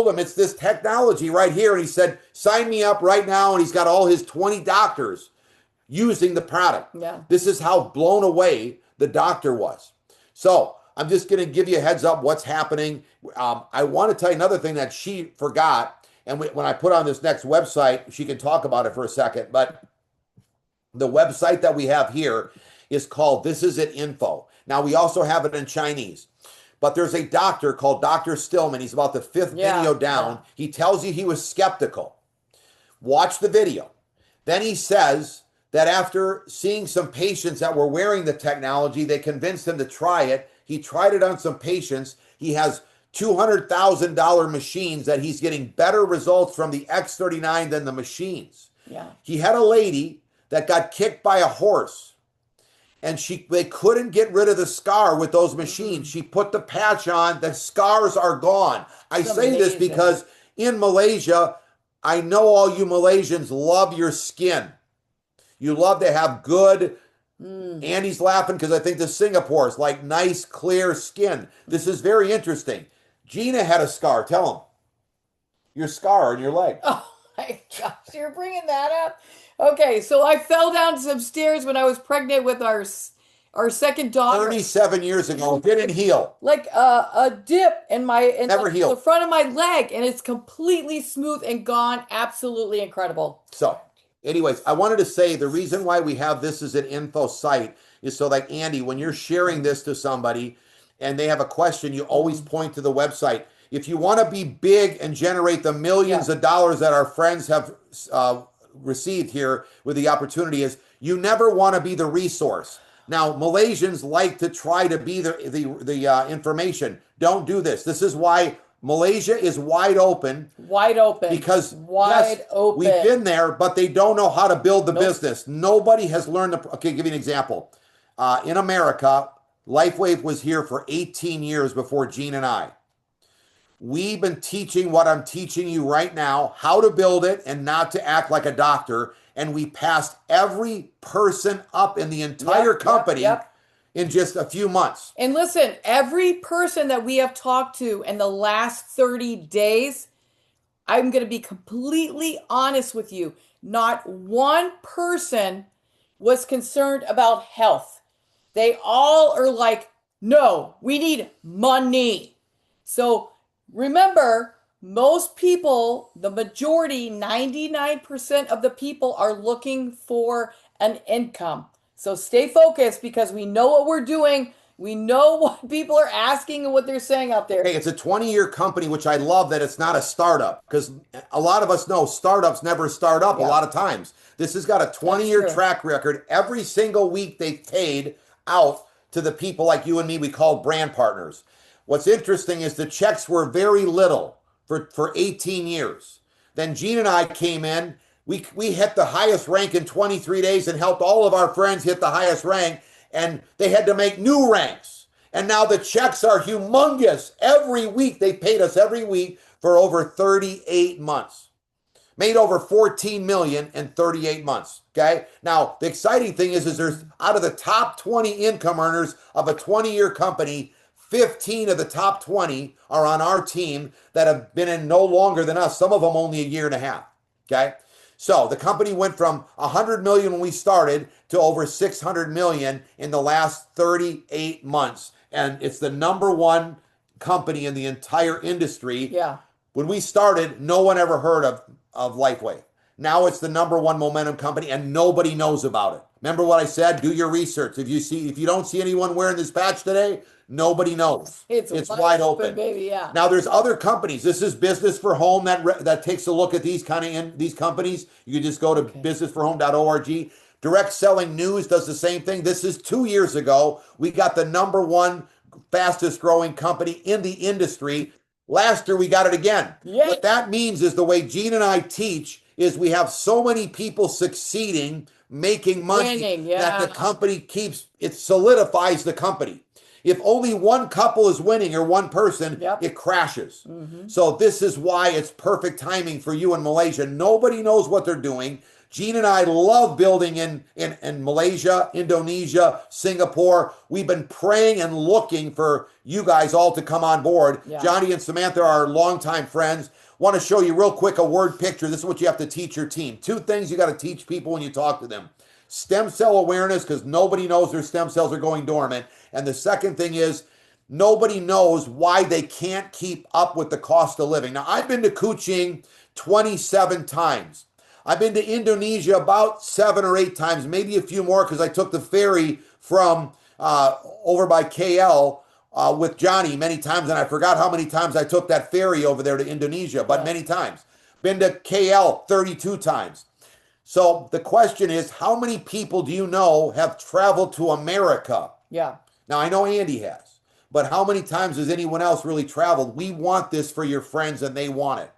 told him it's this technology right here. And he said, sign me up right now. And he's got all his 20 doctors using the product. Yeah. This is how blown away the doctor was. So I'm just going to give you a heads up what's happening. I want to tell you another thing that she forgot. And when I put on this next website, she can talk about it for a second. But the website that we have here is called This Is It Info. Now, we also have it in Chinese. But there's a doctor called Dr. Stillman. He's about the fifth video down. He tells you he was skeptical. Watch the video. Then he says that after seeing some patients that were wearing the technology, they convinced him to try it. He tried it on some patients. He has $200,000 machines that he's getting better results from the X39 than the machines. Yeah. He had a lady that got kicked by a horse, and they couldn't get rid of the scar with those machines. She put the patch on, the scars are gone. I say this because in Malaysia, I know all you Malaysians love your skin. You love to have good, Andy's laughing because I think the Singapore's like nice, clear skin. This is very interesting. Gina had a scar. Tell him. Your scar on your leg. Oh my gosh, you're bringing that up? Okay, so I fell down some stairs when I was pregnant with our second daughter. 37 years ago, didn't heal. Like a dip in Never healed. the front of my leg, and it's completely smooth and gone. Absolutely incredible. So, anyways, I wanted to say the reason why we have this as an info site is so like Andy, when you're sharing this to somebody and they have a question, you always point to the website. If you want to be big and generate the millions of dollars that our friends have received here with the opportunity, is you never want to be the resource. Now, Malaysians like to try to be the information. Don't do this. This is why Malaysia is wide open. Wide open. Because wide open. We've been there, but they don't know how to build the business. Nobody has learned. Okay, give you an example. In America, LifeWave was here for 18 years before Gene and I. We've been teaching what I'm teaching you right now, how to build it and not to act like a doctor. And we passed every person up in the entire company in just a few months. And listen, every person that we have talked to in the last 30 days, I'm going to be completely honest with you. Not one person was concerned about health. They all are like, no, we need money. So remember, most people, the majority, 99% of the people are looking for an income. So stay focused because we know what we're doing. We know what people are asking and what they're saying out there. Hey, it's a 20-year company, which I love that it's not a startup, because a lot of us know startups never start up a lot of times. This has got a 20-year track record. Every single week they paid out to the people like you and me we call brand partners. What's interesting is the checks were very little for 18 years. Then Gene and I came in. We hit the highest rank in 23 days and helped all of our friends hit the highest rank. And they had to make new ranks. And now the checks are humongous. Every week, they paid us every week for over 38 months. Made over 14 million in 38 months. Okay. Now, the exciting thing is there's out of the top 20 income earners of a 20-year company, 15 of the top 20 are on our team that have been in no longer than us. Some of them only a year and a half. Okay. So the company went from 100 million when we started to over 600 million in the last 38 months. And it's the number one company in the entire industry. Yeah. When we started, no one ever heard of LifeWave. Now it's the number one momentum company and nobody knows about it. Remember what I said? Do your research. If you don't see anyone wearing this patch today, nobody knows. It's wide open, baby. Yeah. Now there's other companies. This is Business for Home that takes a look at these these companies. You can just go to businessforhome.org. Direct Selling News does the same thing. This is 2 years ago. We got the number one fastest growing company in the industry. Last year we got it again. Yay. What that means is the way Gene and I teach is we have so many people succeeding, making money that the company it solidifies the company. If only one couple is winning or one person, it crashes. So this is why it's perfect timing for you in Malaysia. Nobody knows what they're doing. Gene and I love building in Malaysia, Indonesia, Singapore. We've been praying and looking for you guys all to come on board. Yeah. Johnny and Samantha are longtime friends. Want to show you real quick a word picture. This is what you have to teach your team. 2 things you got to teach people when you talk to them. Stem cell awareness, because nobody knows their stem cells are going dormant. And the second thing is, nobody knows why they can't keep up with the cost of living. Now, I've been to Kuching 27 times. I've been to Indonesia about 7 or 8 times, maybe a few more because I took the ferry from over by KL with Johnny many times, and I forgot how many times I took that ferry over there to Indonesia, but many times. Been to KL 32 times. So the question is, how many people do you know have traveled to America? Yeah. Now, I know Andy has, but how many times has anyone else really traveled? We want this for your friends, and they want it.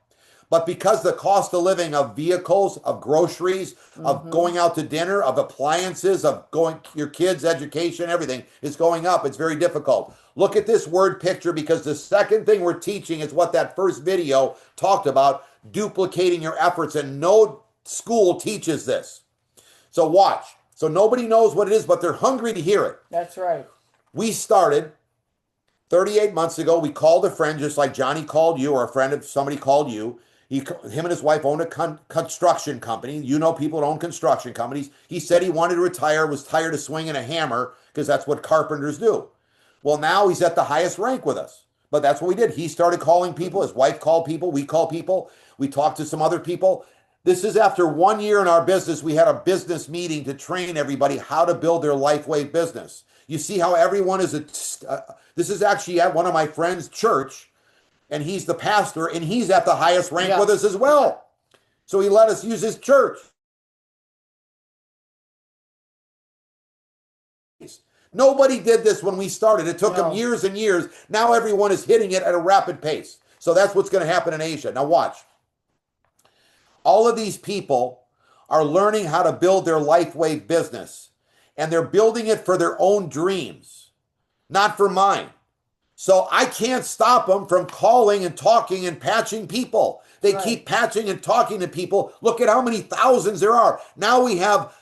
But because the cost of living of vehicles, of groceries, of going out to dinner, of appliances, of going your kids' education, everything is going up, it's very difficult. Look at this word picture, because the second thing we're teaching is what that first video talked about, duplicating your efforts, and no school teaches this. So watch. So nobody knows what it is, but they're hungry to hear it. That's right. We started 38 months ago. We called a friend, just like Johnny called you, or a friend of somebody called you. Him and his wife owned a construction company. You know people that own construction companies. He said he wanted to retire, was tired of swinging a hammer, because that's what carpenters do. Well, now he's at the highest rank with us. But that's what we did. He started calling people. His wife called people. We call people. We talked to some other people. This is after 1 year in our business. We had a business meeting to train everybody how to build their LifeWave business. You see how everyone is this is actually at one of my friends' church, and he's the pastor, and he's at the highest rank with us as well. So he let us use his church. Nobody did this when we started. It took them years and years. Now everyone is hitting it at a rapid pace. So that's what's going to happen in Asia. Now watch. All of these people are learning how to build their LifeWave business, and they're building it for their own dreams, not for mine. So I can't stop them from calling and talking and patching people. They keep patching and talking to people. Look at how many thousands there are. Now we have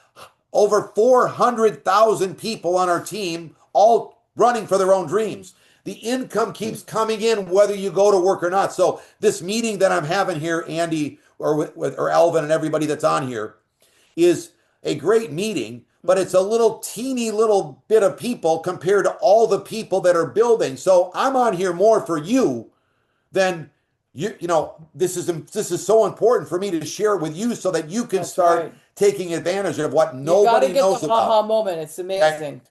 over 400,000 people on our team, all running for their own dreams. The income keeps coming in whether you go to work or not. So this meeting that I'm having here, Andy, or Alvin and everybody that's on here, is a great meeting, but it's a little teeny little bit of people compared to all the people that are building. So I'm on here more for you than you know, this is so important for me to share it with you so that you can start taking advantage of what nobody knows the about. aha moment. It's amazing.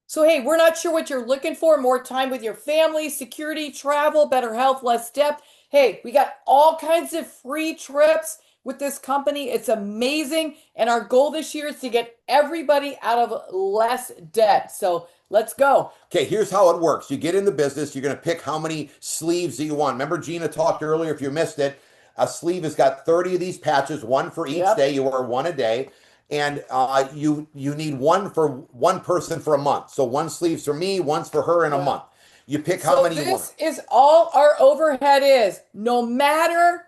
So, hey, we're not sure what you're looking for. More time with your family, security, travel, better health, less debt. Hey, we got all kinds of free trips with this company. It's amazing. And our goal this year is to get everybody out of less debt. So let's go. Okay, here's how it works. You get in the business. You're going to pick how many sleeves do you want. Remember Gina talked earlier, if you missed it, a sleeve has got 30 of these patches, one for each day. You wear one a day. And you need one for one person for a month. So one sleeve's for me, one's for her in a month. You pick how many you want. This is all our overhead is. No matter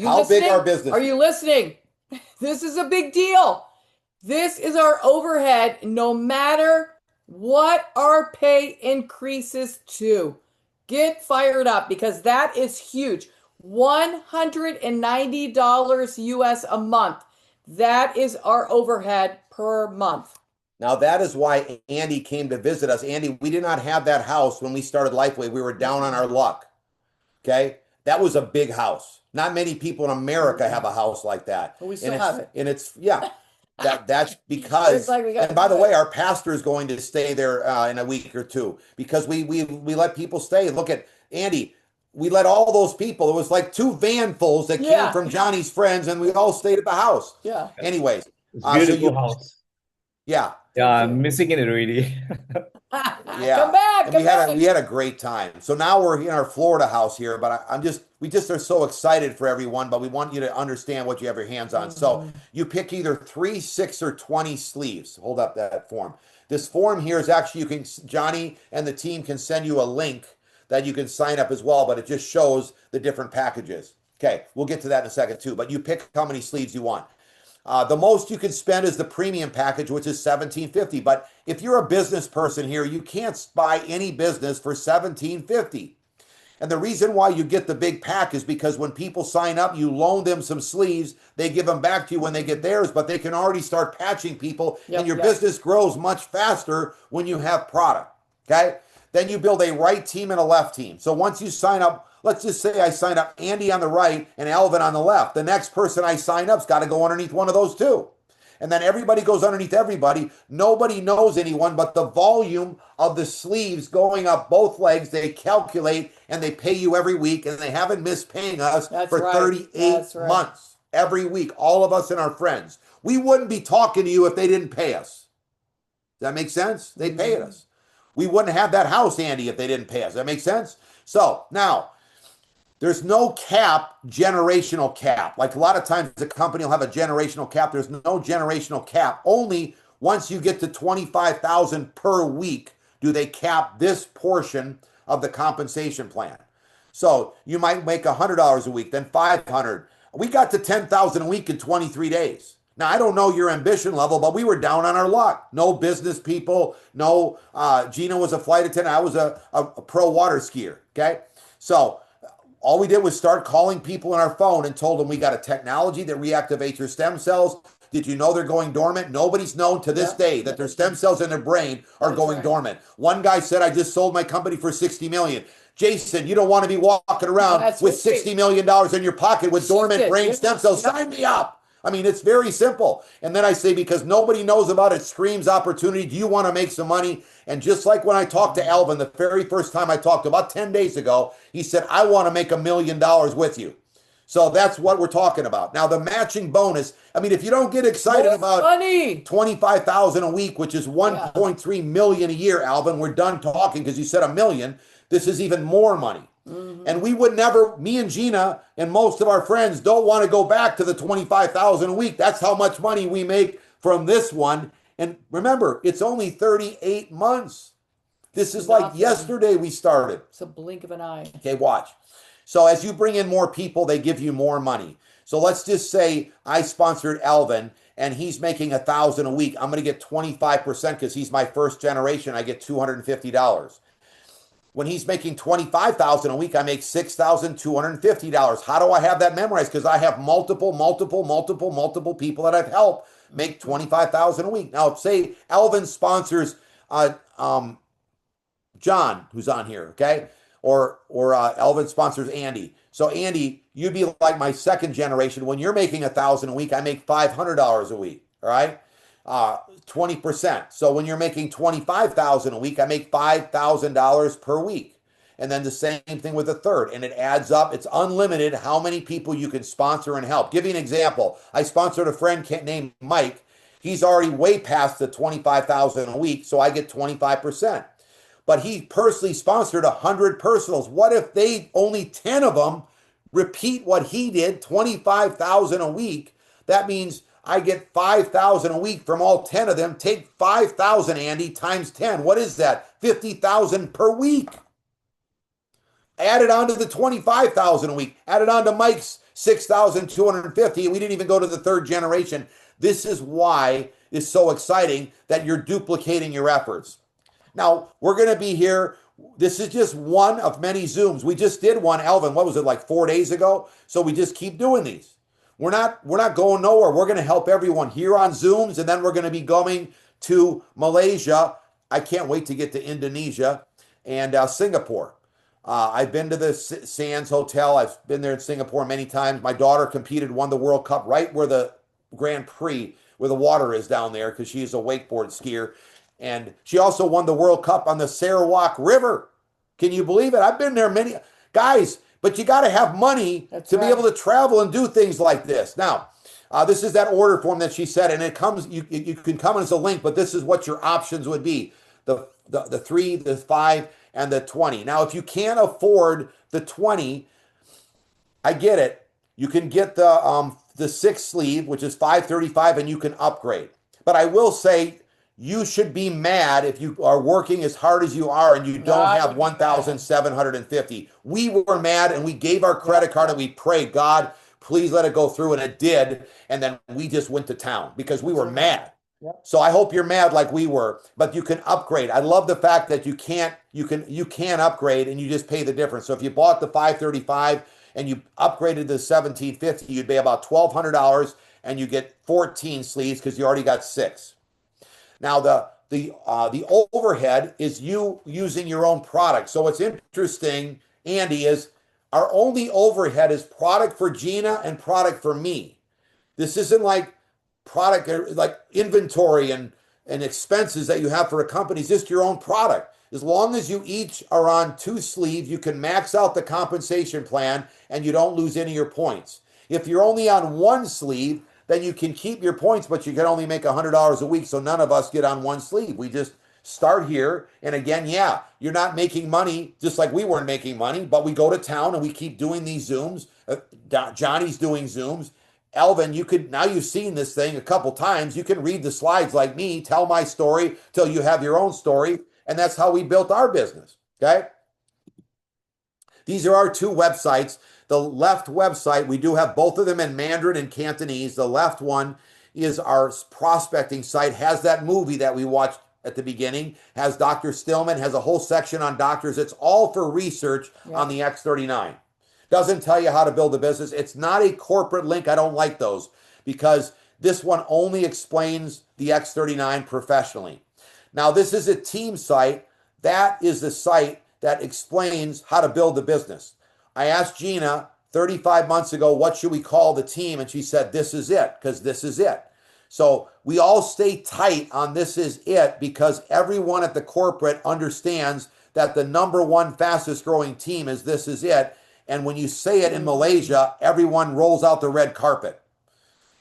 how big our business. Are you listening? This is a big deal. This is our overhead, no matter what our pay increases to. Get fired up, because that is huge. $190 US a month. That is our overhead per month. Now, that is why Andy came to visit us. Andy, we did not have that house when we started LifeWave. We were down on our luck. Okay? That was a big house. Not many people in America have a house like that. But we still have it. And it's, that's because, and by the way, our pastor is going to stay there in a week or two, because we let people stay. Look at Andy. We let all those people, it was like 2 vanfuls that came from Johnny's friends, and we all stayed at the house. Yeah. Anyways. Beautiful house. Yeah. Yeah, I'm missing it really. Come back. We had a great time. So now we're in our Florida house here, but we just are so excited for everyone, but we want you to understand what you have your hands on. So you pick either 3, 6, or 20 sleeves. Hold up that form. This form here is actually, Johnny and the team can send you a link that you can sign up as well, but it just shows the different packages. Okay, we'll get to that in a second too, but you pick how many sleeves you want. The most you can spend is the premium package, which is $17.50. But if you're a business person here, you can't buy any business for $17.50. And the reason why you get the big pack is because when people sign up, you loan them some sleeves. They give them back to you when they get theirs, but they can already start patching people, and your business grows much faster when you have product. Okay? Then you build a right team and a left team. So once you sign up, let's just say I sign up Andy on the right and Alvin on the left. The next person I sign up's got to go underneath one of those two. And then everybody goes underneath everybody. Nobody knows anyone, but the volume of the sleeves going up both legs, they calculate and they pay you every week, and they haven't missed paying us for 38 months. Every week, all of us and our friends. We wouldn't be talking to you if they didn't pay us. Does that make sense? They paid us. We wouldn't have that house, Andy, if they didn't pay us. Does that make sense? So now, there's no cap, generational cap. Like a lot of times the company will have a generational cap. There's no generational cap. Only once you get to 25,000 per week do they cap this portion of the compensation plan. So you might make $100 a week, then 500. We got to 10,000 a week in 23 days. Now, I don't know your ambition level, but we were down on our luck. No business people. No, Gina was a flight attendant. I was a pro water skier. Okay. So all we did was start calling people on our phone and told them we got a technology that reactivates your stem cells. Did you know they're going dormant? Nobody's known to this day that their stem cells in their brain are going dormant. One guy said, I just sold my company for $60 million. Jason, you don't want to be walking around with $60 million in your pocket with dormant brain stem cells. Sign me up. I mean, it's very simple. And then I say, because nobody knows about it, screams opportunity. Do you want to make some money? And just like when I talked to Alvin, the very first time I talked about 10 days ago, he said, I want to make $1 million with you. So that's what we're talking about. Now, the matching bonus, I mean, if you don't get excited about $25,000 a week, which is $1.3 million a year, Alvin, we're done talking because you said $1 million. This is even more money. And we would never, me and Gina and most of our friends don't want to go back to the $25,000 a week. That's how much money we make from this one. And remember, it's only 38 months. This is like yesterday we started. It's a blink of an eye. Okay, watch. So as you bring in more people, they give you more money. So let's just say I sponsored Alvin and he's making $1,000 a week. I'm going to get 25% because he's my first generation. I get $250. When he's making $25,000 a week, I make $6,250. How do I have that memorized? Because I have multiple people that I've helped make $25,000 a week. Now, say Alvin sponsors John, who's on here, okay? Or Alvin sponsors Andy. So Andy, you'd be like my second generation. When you're making $1,000 a week, I make $500 a week, all right? 20%. So when you're making $25,000 a week, I make $5,000 per week. And then the same thing with a third. And it adds up. It's unlimited how many people you can sponsor and help. Give you an example. I sponsored a friend named Mike. He's already way past the $25,000 a week, so I get 25%. But he personally sponsored 100 personals. What if only 10 of them repeat what he did, $25,000 a week? That means I get $5,000 a week from all 10 of them. Take 5,000, Andy, times 10. What is that? $50,000 per week. Add it on to the $25,000 a week. Add it on to Mike's $6,250. We didn't even go to the third generation. This is why it's so exciting that you're duplicating your efforts. Now, we're going to be here. This is just one of many Zooms. We just did one, Alvin, what was it, like 4 days ago? So we just keep doing these. We're not going nowhere. We're going to help everyone here on Zooms, and then we're going to be going to Malaysia. I can't wait to get to Indonesia and Singapore. I've been to the Sands Hotel. I've been there in Singapore many times. My daughter competed, won the World Cup right where the Grand Prix, where the water is down there, because she's a wakeboard skier. And she also won the World Cup on the Sarawak River. Can you believe it? I've been there many guys. But you got to have money to be able to travel and do things like this. Now, this is that order form that she said, and it comes. You can come as a link, but this is what your options would be: the 3, the 5, and the 20. Now, if you can't afford the 20, I get it. You can get the 6 sleeve, which is $535, and you can upgrade. But I will say, you should be mad if you are working as hard as you are and you don't have $1,750. We were mad and we gave our credit card and we prayed, God, please let it go through, and it did. And then we just went to town because we were mad. Yep. So I hope you're mad like we were, but you can upgrade. I love the fact that you can upgrade and you just pay the difference. So if you bought the 535 and you upgraded to 1750, you'd pay about $1,200 and you get 14 sleeves because you already got 6. Now the overhead is you using your own product. So what's interesting, Andy, is our only overhead is product for Gina and product for me. This isn't like product, like inventory and expenses that you have for a company. It's just your own product. As long as you each are on 2 sleeves, you can max out the compensation plan and you don't lose any of your points. If you're only on 1 sleeve, then you can keep your points, but you can only make $100 a week. So none of us get on 1 sleeve. We just start here. And again, yeah, you're not making money just like we weren't making money, but we go to town and we keep doing these Zooms. Johnny's doing Zooms. Elvin, now you've seen this thing a couple times. You can read the slides like me, tell my story till you have your own story. And that's how we built our business. Okay. These are our 2 websites. The left website, we do have both of them in Mandarin and Cantonese. The left one is our prospecting site, has that movie that we watched at the beginning, has Dr. Stillman, has a whole section on doctors. It's all for research on the X39. Doesn't tell you how to build a business. It's not a corporate link. I don't like those because this one only explains the X39 professionally. Now, this is a team site. That is the site that explains how to build a business. I asked Gina 35 months ago, what should we call the team? And she said, this is it, because this is it. So we all stay tight on this is it because everyone at the corporate understands that the number 1 fastest growing team is this is it. And when you say it in Malaysia, everyone rolls out the red carpet.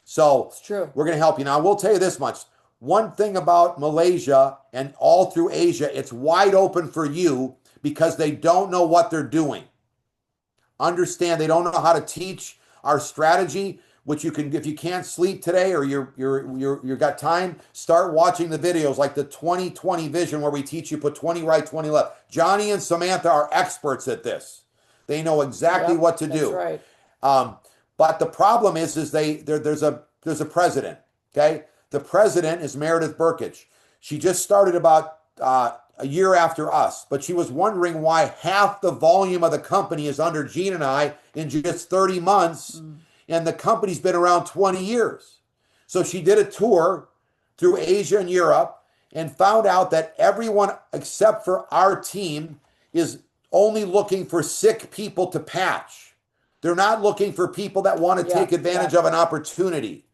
So it's true. We're going to help you. Now, we'll tell you this much. One thing about Malaysia and all through Asia, it's wide open for you because they don't know what they're doing. Understand, they don't know how to teach our strategy, which you can, if you can't sleep today or you're got time, start watching the videos like the 20/20 vision where we teach you put 20 right, 20 left. Johnny and Samantha are experts at this. They know exactly what to do. That's right. But the problem is there's a president. Okay, the president is Meredith Burkich. She just started about a year after us, but she was wondering why half the volume of the company is under Gene and I in just 30 months, and the company's been around 20 years. So she did a tour through Asia and Europe and found out that everyone except for our team is only looking for sick people to patch. They're not looking for people that want to take advantage of an opportunity.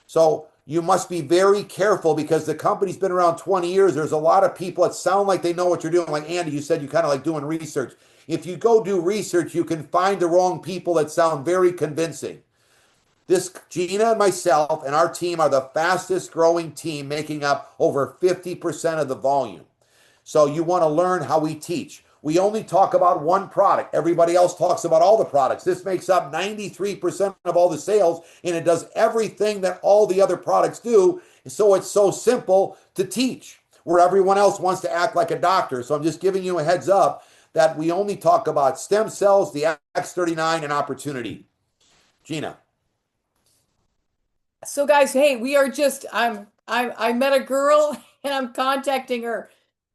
So you must be very careful because the company's been around 20 years. There's a lot of people that sound like they know what you're doing. Like Andy, you said you kind of like doing research. If you go do research, you can find the wrong people that sound very convincing. This Gina and myself and our team are the fastest growing team, making up over 50% of the volume. So you want to learn how we teach. We only talk about one product. Everybody else talks about all the products. This makes up 93% of all the sales, and it does everything that all the other products do. So it's so simple to teach, where everyone else wants to act like a doctor. So I'm just giving you a heads up that we only talk about stem cells, the X39, and opportunity. Gina. So guys, hey, we are just, I met a girl and I'm contacting her,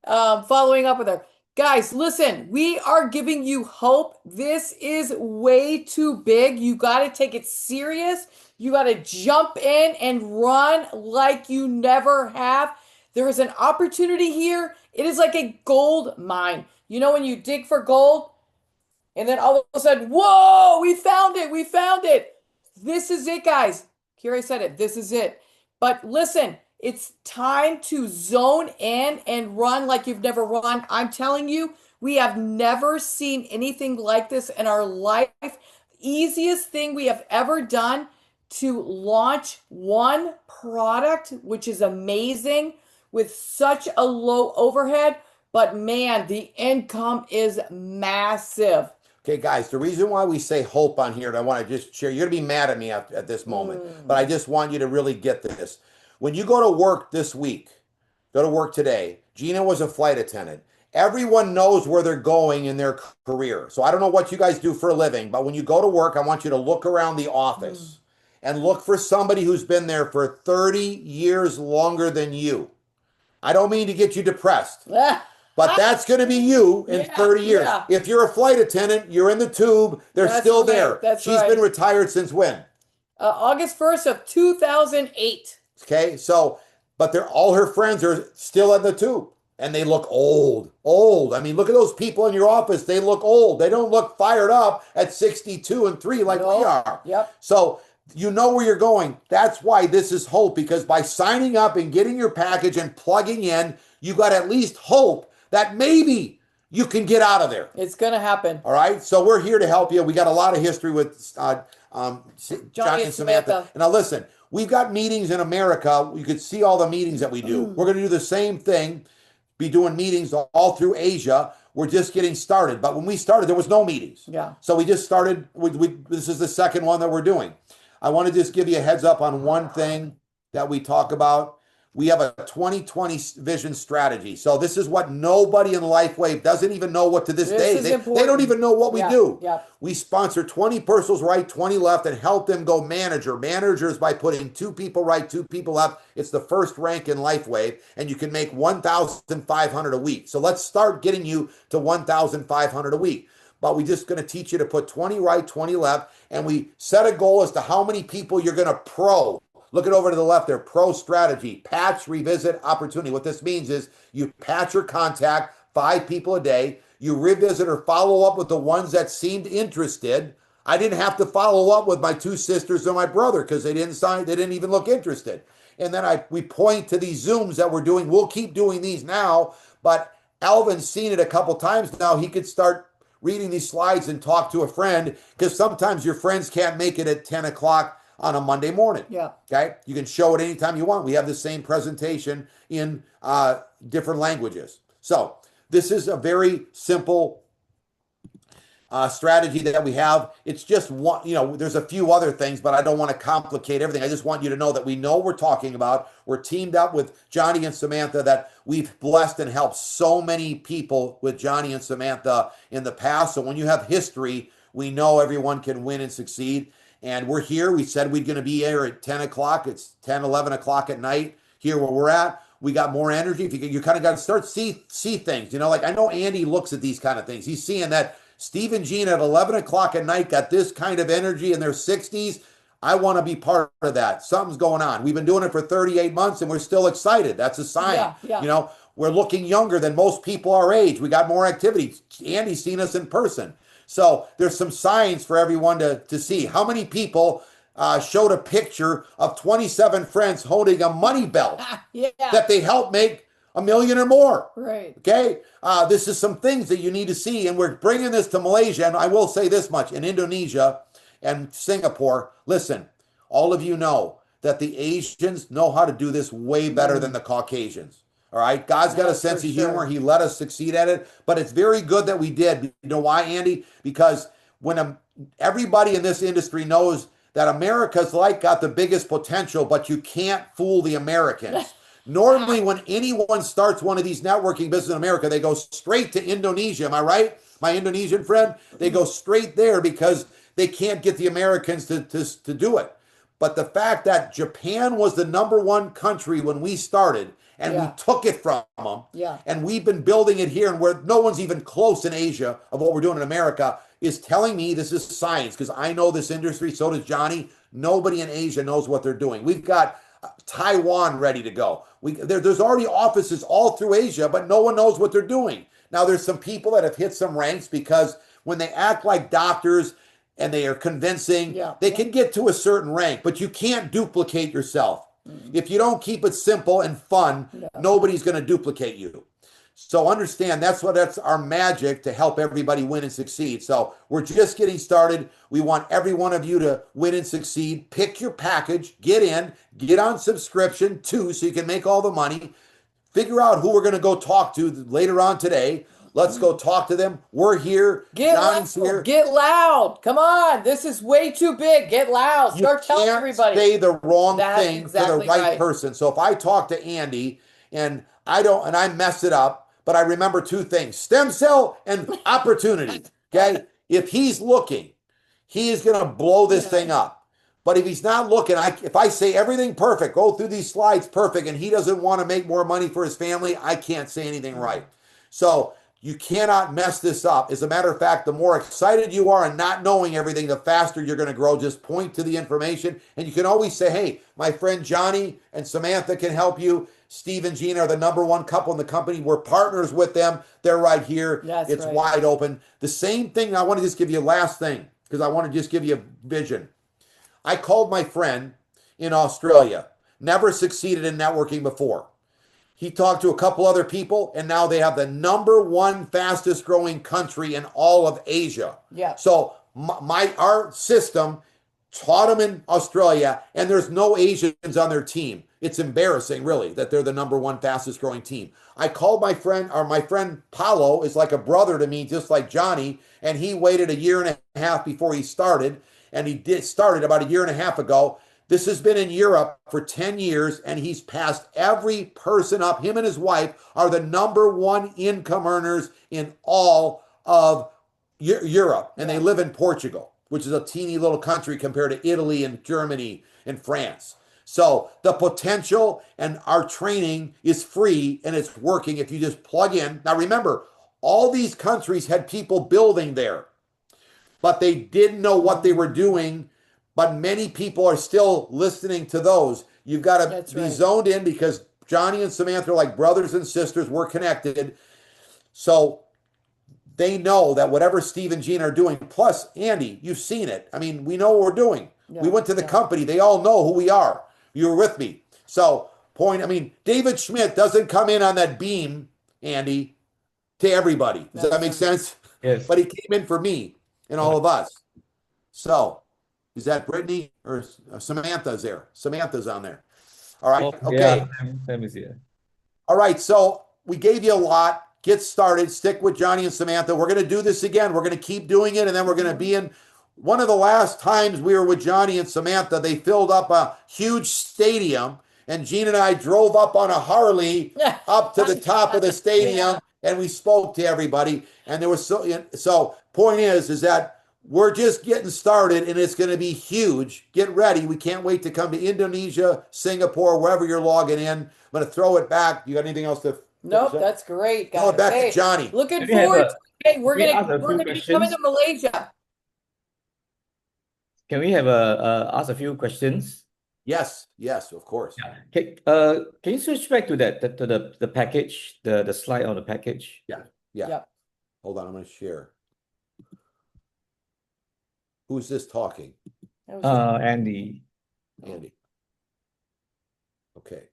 following up with her. Guys, listen, we are giving you hope. This is way too big. You got to take it serious. You got to jump in and run like you never have. There is an opportunity here. It is like a gold mine. You know when you dig for gold and then all of a sudden, whoa, we found it. We found it. This is it, guys. Here I said it. This is it. But listen, it's time to zone in and run like you've never run. I'm telling you, we have never seen anything like this in our life. Easiest thing we have ever done to launch one product, which is amazing, with such a low overhead. But man, the income is massive. Okay, guys, the reason why we say hope on here, and I want to just share, you're going to be mad at me at this moment, but I just want you to really get this. When you go to work this week, go to work today, Gina was a flight attendant. everyone knows where they're going in their career. So I don't know what you guys do for a living, but when you go to work, I want you to look around the office and look for somebody who's been there for 30 years longer than you. I don't mean to get you depressed, but that's going to be you in 30 years. Yeah. If you're a flight attendant, you're in the tube, they're still there. She's been retired since when? August 1st of 2008. Okay, so, but all her friends are still in the tube. And they look old. I mean, look at those people in your office. They look old. They don't look fired up at 62 and 3 like we are. Yep. So you know where you're going. That's why this is hope, because by signing up and getting your package and plugging in, you got at least hope that maybe you can get out of there. It's going to happen. All right. So we're here to help you. We got a lot of history with Johnny and Samantha. And now listen, we've got meetings in America. You could see all the meetings that we do. We're going to do the same thing. Be doing meetings all through Asia. We're just getting started. But when we started, there was no meetings. Yeah. So we just started. This is the second one that we're doing. I want to just give you a heads up on one thing that we talk about. We have a 2020 vision strategy. So this is what nobody in LifeWave doesn't even know what to this day. They don't even know what we do. Yeah. We sponsor 20 personals right, 20 left, and help them go manager. Managers by putting 2 people right, 2 people left. It's the first rank in LifeWave, and you can make $1,500 a week. So let's start getting you to $1,500 a week. But we're just going to teach you to put 20 right, 20 left, and we set a goal as to how many people you're going to pro. Look it over to the left there, pro strategy, patch, revisit, opportunity. What this means is you patch or contact 5 people a day. You revisit or follow up with the ones that seemed interested. I didn't have to follow up with my 2 sisters or my brother because they didn't sign, they didn't even look interested. And then we point to these Zooms that we're doing. We'll keep doing these now, but Alvin's seen it a couple times now. He could start reading these slides and talk to a friend, because sometimes your friends can't make it at 10 o'clock on a Monday morning. Yeah. Okay. You can show it anytime you want. We have the same presentation in different languages. So this is a very simple strategy that we have. It's just one, there's a few other things, but I don't want to complicate everything. I just want you to know that we know what we're talking about. We're teamed up with Johnny and Samantha, that we've blessed and helped so many people with Johnny and Samantha in the past. So when you have history, we know everyone can win and succeed. And we're here. We said we're going to be here at 10 o'clock. It's 10, 11 o'clock at night here where we're at. We got more energy. If you kind of got to start see things, like I know Andy looks at these kind of things. He's seeing that Steve and Gene at 11 o'clock at night got this kind of energy in their 60s. I want to be part of that. Something's going on. We've been doing it for 38 months and we're still excited. That's a sign. Yeah. We're looking younger than most people our age. We got more activity. Andy's seen us in person. So there's some signs for everyone to see. How many people showed a picture of 27 friends holding a money belt that they helped make $1 million or more? Right. Okay. This is some things that you need to see. And we're bringing this to Malaysia. And I will say this much, in Indonesia and Singapore, listen, all of you know that the Asians know how to do this way better than the Caucasians. All right. God's got a sense of humor. He let us succeed at it. But it's very good that we did. You know why, Andy? Because when everybody in this industry knows that America's got the biggest potential, but you can't fool the Americans. Normally, when anyone starts one of these networking businesses in America, they go straight to Indonesia. Am I right? My Indonesian friend, they go straight there because they can't get the Americans to do it. But the fact that Japan was the #1 country when we started, and we took it from them, and we've been building it here, and where no one's even close in Asia of what we're doing in America, is telling me this is science, because I know this industry, so does Johnny. Nobody in Asia knows what they're doing. We've got Taiwan ready to go. There's already offices all through Asia, but no one knows what they're doing. Now, there's some people that have hit some ranks because when they act like doctors and they are convincing, they can get to a certain rank, but you can't duplicate yourself. If you don't keep it simple and fun, nobody's going to duplicate you. So understand that's our magic to help everybody win and succeed. So we're just getting started. We want every one of you to win and succeed. Pick your package, get on subscription too, so you can make all the money. Figure out who we're going to go talk to later on today. Let's go talk to them. We're here. Johnny's here. Get loud. Come on. This is way too big. Get loud. Start telling everybody. Say the wrong thing to the right person. So if I talk to Andy and I mess it up, But I remember two things: stem cell and opportunity. Okay. If he's looking, he is going to blow this thing up. But if he's not looking, if I say everything perfect, go through these slides perfect, and he doesn't want to make more money for his family, I can't say anything right. So you cannot mess this up. As a matter of fact, the more excited you are and not knowing everything, the faster you're going to grow. Just point to the information. And you can always say, hey, my friend Johnny and Samantha can help you. Steve and Gina are the number one couple in the company. We're partners with them. They're right here. It's wide open. The same thing. I want to just give you a last thing, because I want to just give you a vision. I called my friend in Australia, never succeeded in networking before. He talked to a couple other people, and now they have the number one fastest growing country in all of Asia. Yeah. So our system taught them in Australia, and there's no Asians on their team. It's embarrassing, really, that they're the number one fastest growing team. I called my friend Paulo is like a brother to me, just like Johnny, and he waited a year and a half before he started, and he started about a year and a half ago. This has been in Europe for 10 years, and he's passed every person up. Him and his wife are the number one income earners in all of Europe, and they live in Portugal, which is a teeny little country compared to Italy and Germany and France. So the potential, and our training is free, and it's working if you just plug in. Now remember, all these countries had people building there, but they didn't know what they were doing. But many people are still listening to those. You've got to be zoned in, because Johnny and Samantha are like brothers and sisters. We're connected. So they know that whatever Steve and Gina are doing, plus Andy, you've seen it. I mean, we know what we're doing. Yeah, we went to the company. They all know who we are. You were with me. So David Schmidt doesn't come in on that beam, Andy, to everybody. Does that make sense? Yes. But he came in for me and all of us. So is that Brittany or Samantha's there? Samantha's on there. All right. Okay. Let me see it. All right. So we gave you a lot. Get started. Stick with Johnny and Samantha. We're going to do this again. We're going to keep doing it. And then we're going to be in one of the last times we were with Johnny and Samantha. They filled up a huge stadium, and Gene and I drove up on a Harley up to the top of the stadium, and we spoke to everybody. And there was so point is that we're just getting started, and it's going to be huge. Get ready. We can't wait to come to Indonesia, Singapore, wherever you're logging in. I'm going to throw it back. You got anything else to? Nope, that's great, guys. Throw it back to Johnny. Looking forward to it. We're going to be coming to Malaysia. Can we have ask a few questions? Yes, of course. Yeah. Okay. Can you switch back to the package, the slide on the package? Yeah. Hold on, I'm going to share. Who's this talking? Andy. Andy. Okay.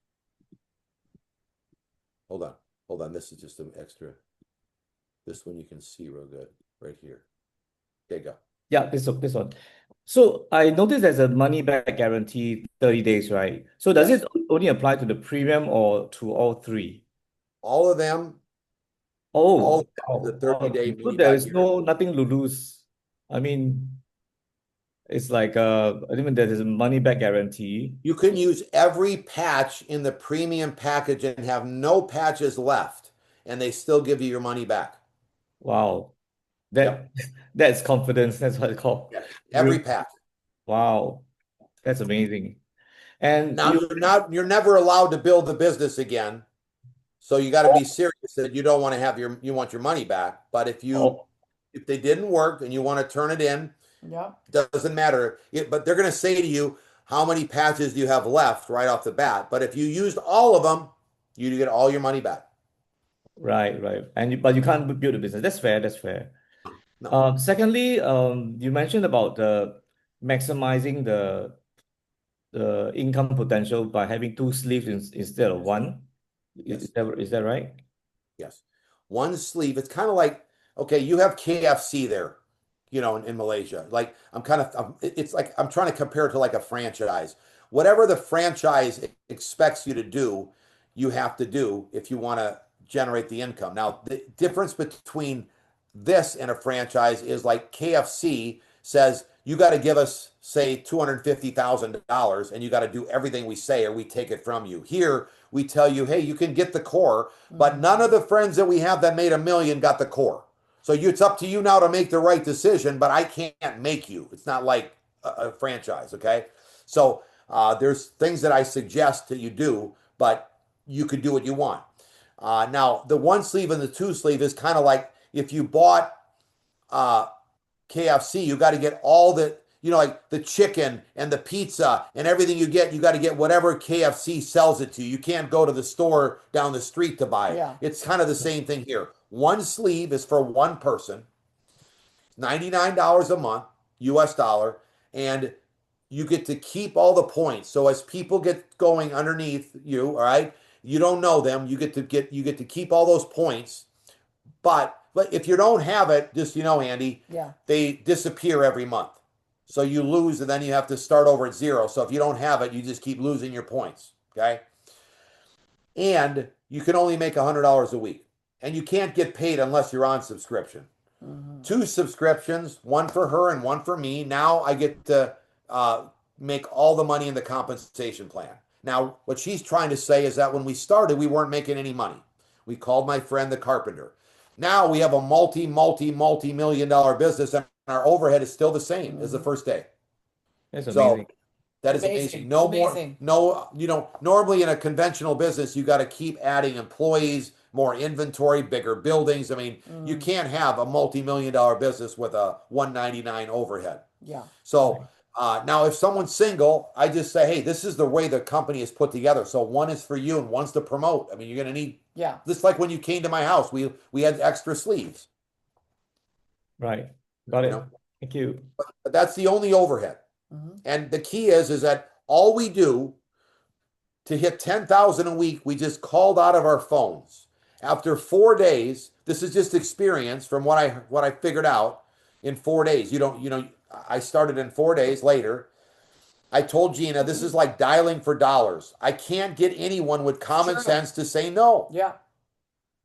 Hold on. This is just an extra. This one you can see real good right here. Okay, go. Yeah, this one. So I noticed there's a money back guarantee 30 days, right? So does it only apply to the premium or to all three? All of them. Oh, the 30-day. So there is nothing to lose. I mean, it's like there is a money back guarantee. You can use every patch in the premium package and have no patches left, and they still give you your money back. Wow. That's confidence. That's what it's called. Yeah. Every patch. Wow. That's amazing. And now you're never allowed to build the business again. So you got to be serious that you don't want to have you want your money back. But if they didn't work and you want to turn it in, doesn't matter. But they're going to say to you, how many patches do you have left right off the bat? But if you used all of them, you get all your money back. Right. But you can't build a business. That's fair. No. Secondly, you mentioned about maximizing the income potential by having two sleeves instead of one. Yes. Is that right? Yes. One sleeve. It's kind of like, okay, you have KFC there, in Malaysia. Like it's like I'm trying to compare it to like a franchise. Whatever the franchise expects you to do, you have to do if you want to generate the income. Now, the difference between this and a franchise is like KFC says, you got to give us, say, $250,000 and you got to do everything we say or we take it from you. Here, we tell you, hey, you can get the core, but none of the friends that we have that made $1 million got the core. So it's up to you now to make the right decision, but I can't make you. It's not like a franchise, okay? So there's things that I suggest that you do, but you could do what you want. Now, the 1 sleeve and the 2 sleeve is kind of like if you bought KFC, you got to get all the, like the chicken and the pizza and everything you got to get whatever KFC sells it to. You can't go to the store down the street to buy it. Yeah. It's kind of the same thing here. 1 sleeve is for one person, $99 a month, US dollar, and you get to keep all the points. So as people get going underneath you, all right, you don't know them, you get to keep all those points. But if you don't have it, just Andy, they disappear every month. So you lose and then you have to start over at 0. So if you don't have it, you just keep losing your points. Okay. And you can only make $100 a week. And you can't get paid unless you're on subscription. 2 subscriptions, one for her and one for me. Now I get to make all the money in the compensation plan. Now, what she's trying to say is that when we started, we weren't making any money. We called my friend the carpenter. Now we have a multi-million-dollar business, and our overhead is still the same as the first day. That's amazing. So that is amazing. No more, normally in a conventional business, you got to keep adding employees, more inventory, bigger buildings. I mean, you can't have a multi-million-dollar business with a $199 overhead. Yeah. So now if someone's single, I just say, hey, this is the way the company is put together. So 1 is for you and 1's to promote. I mean, you're going to need, just like when you came to my house, we had extra sleeves. Right. Got it. Thank you. But that's the only overhead. And the key is that all we do to hit 10,000 a week, we just called out of our phones. After 4 days, this is just experience from what I figured out in 4 days. I started in 4 days later. I told Gina, this is like dialing for dollars. I can't get anyone with common sense to say no. Yeah.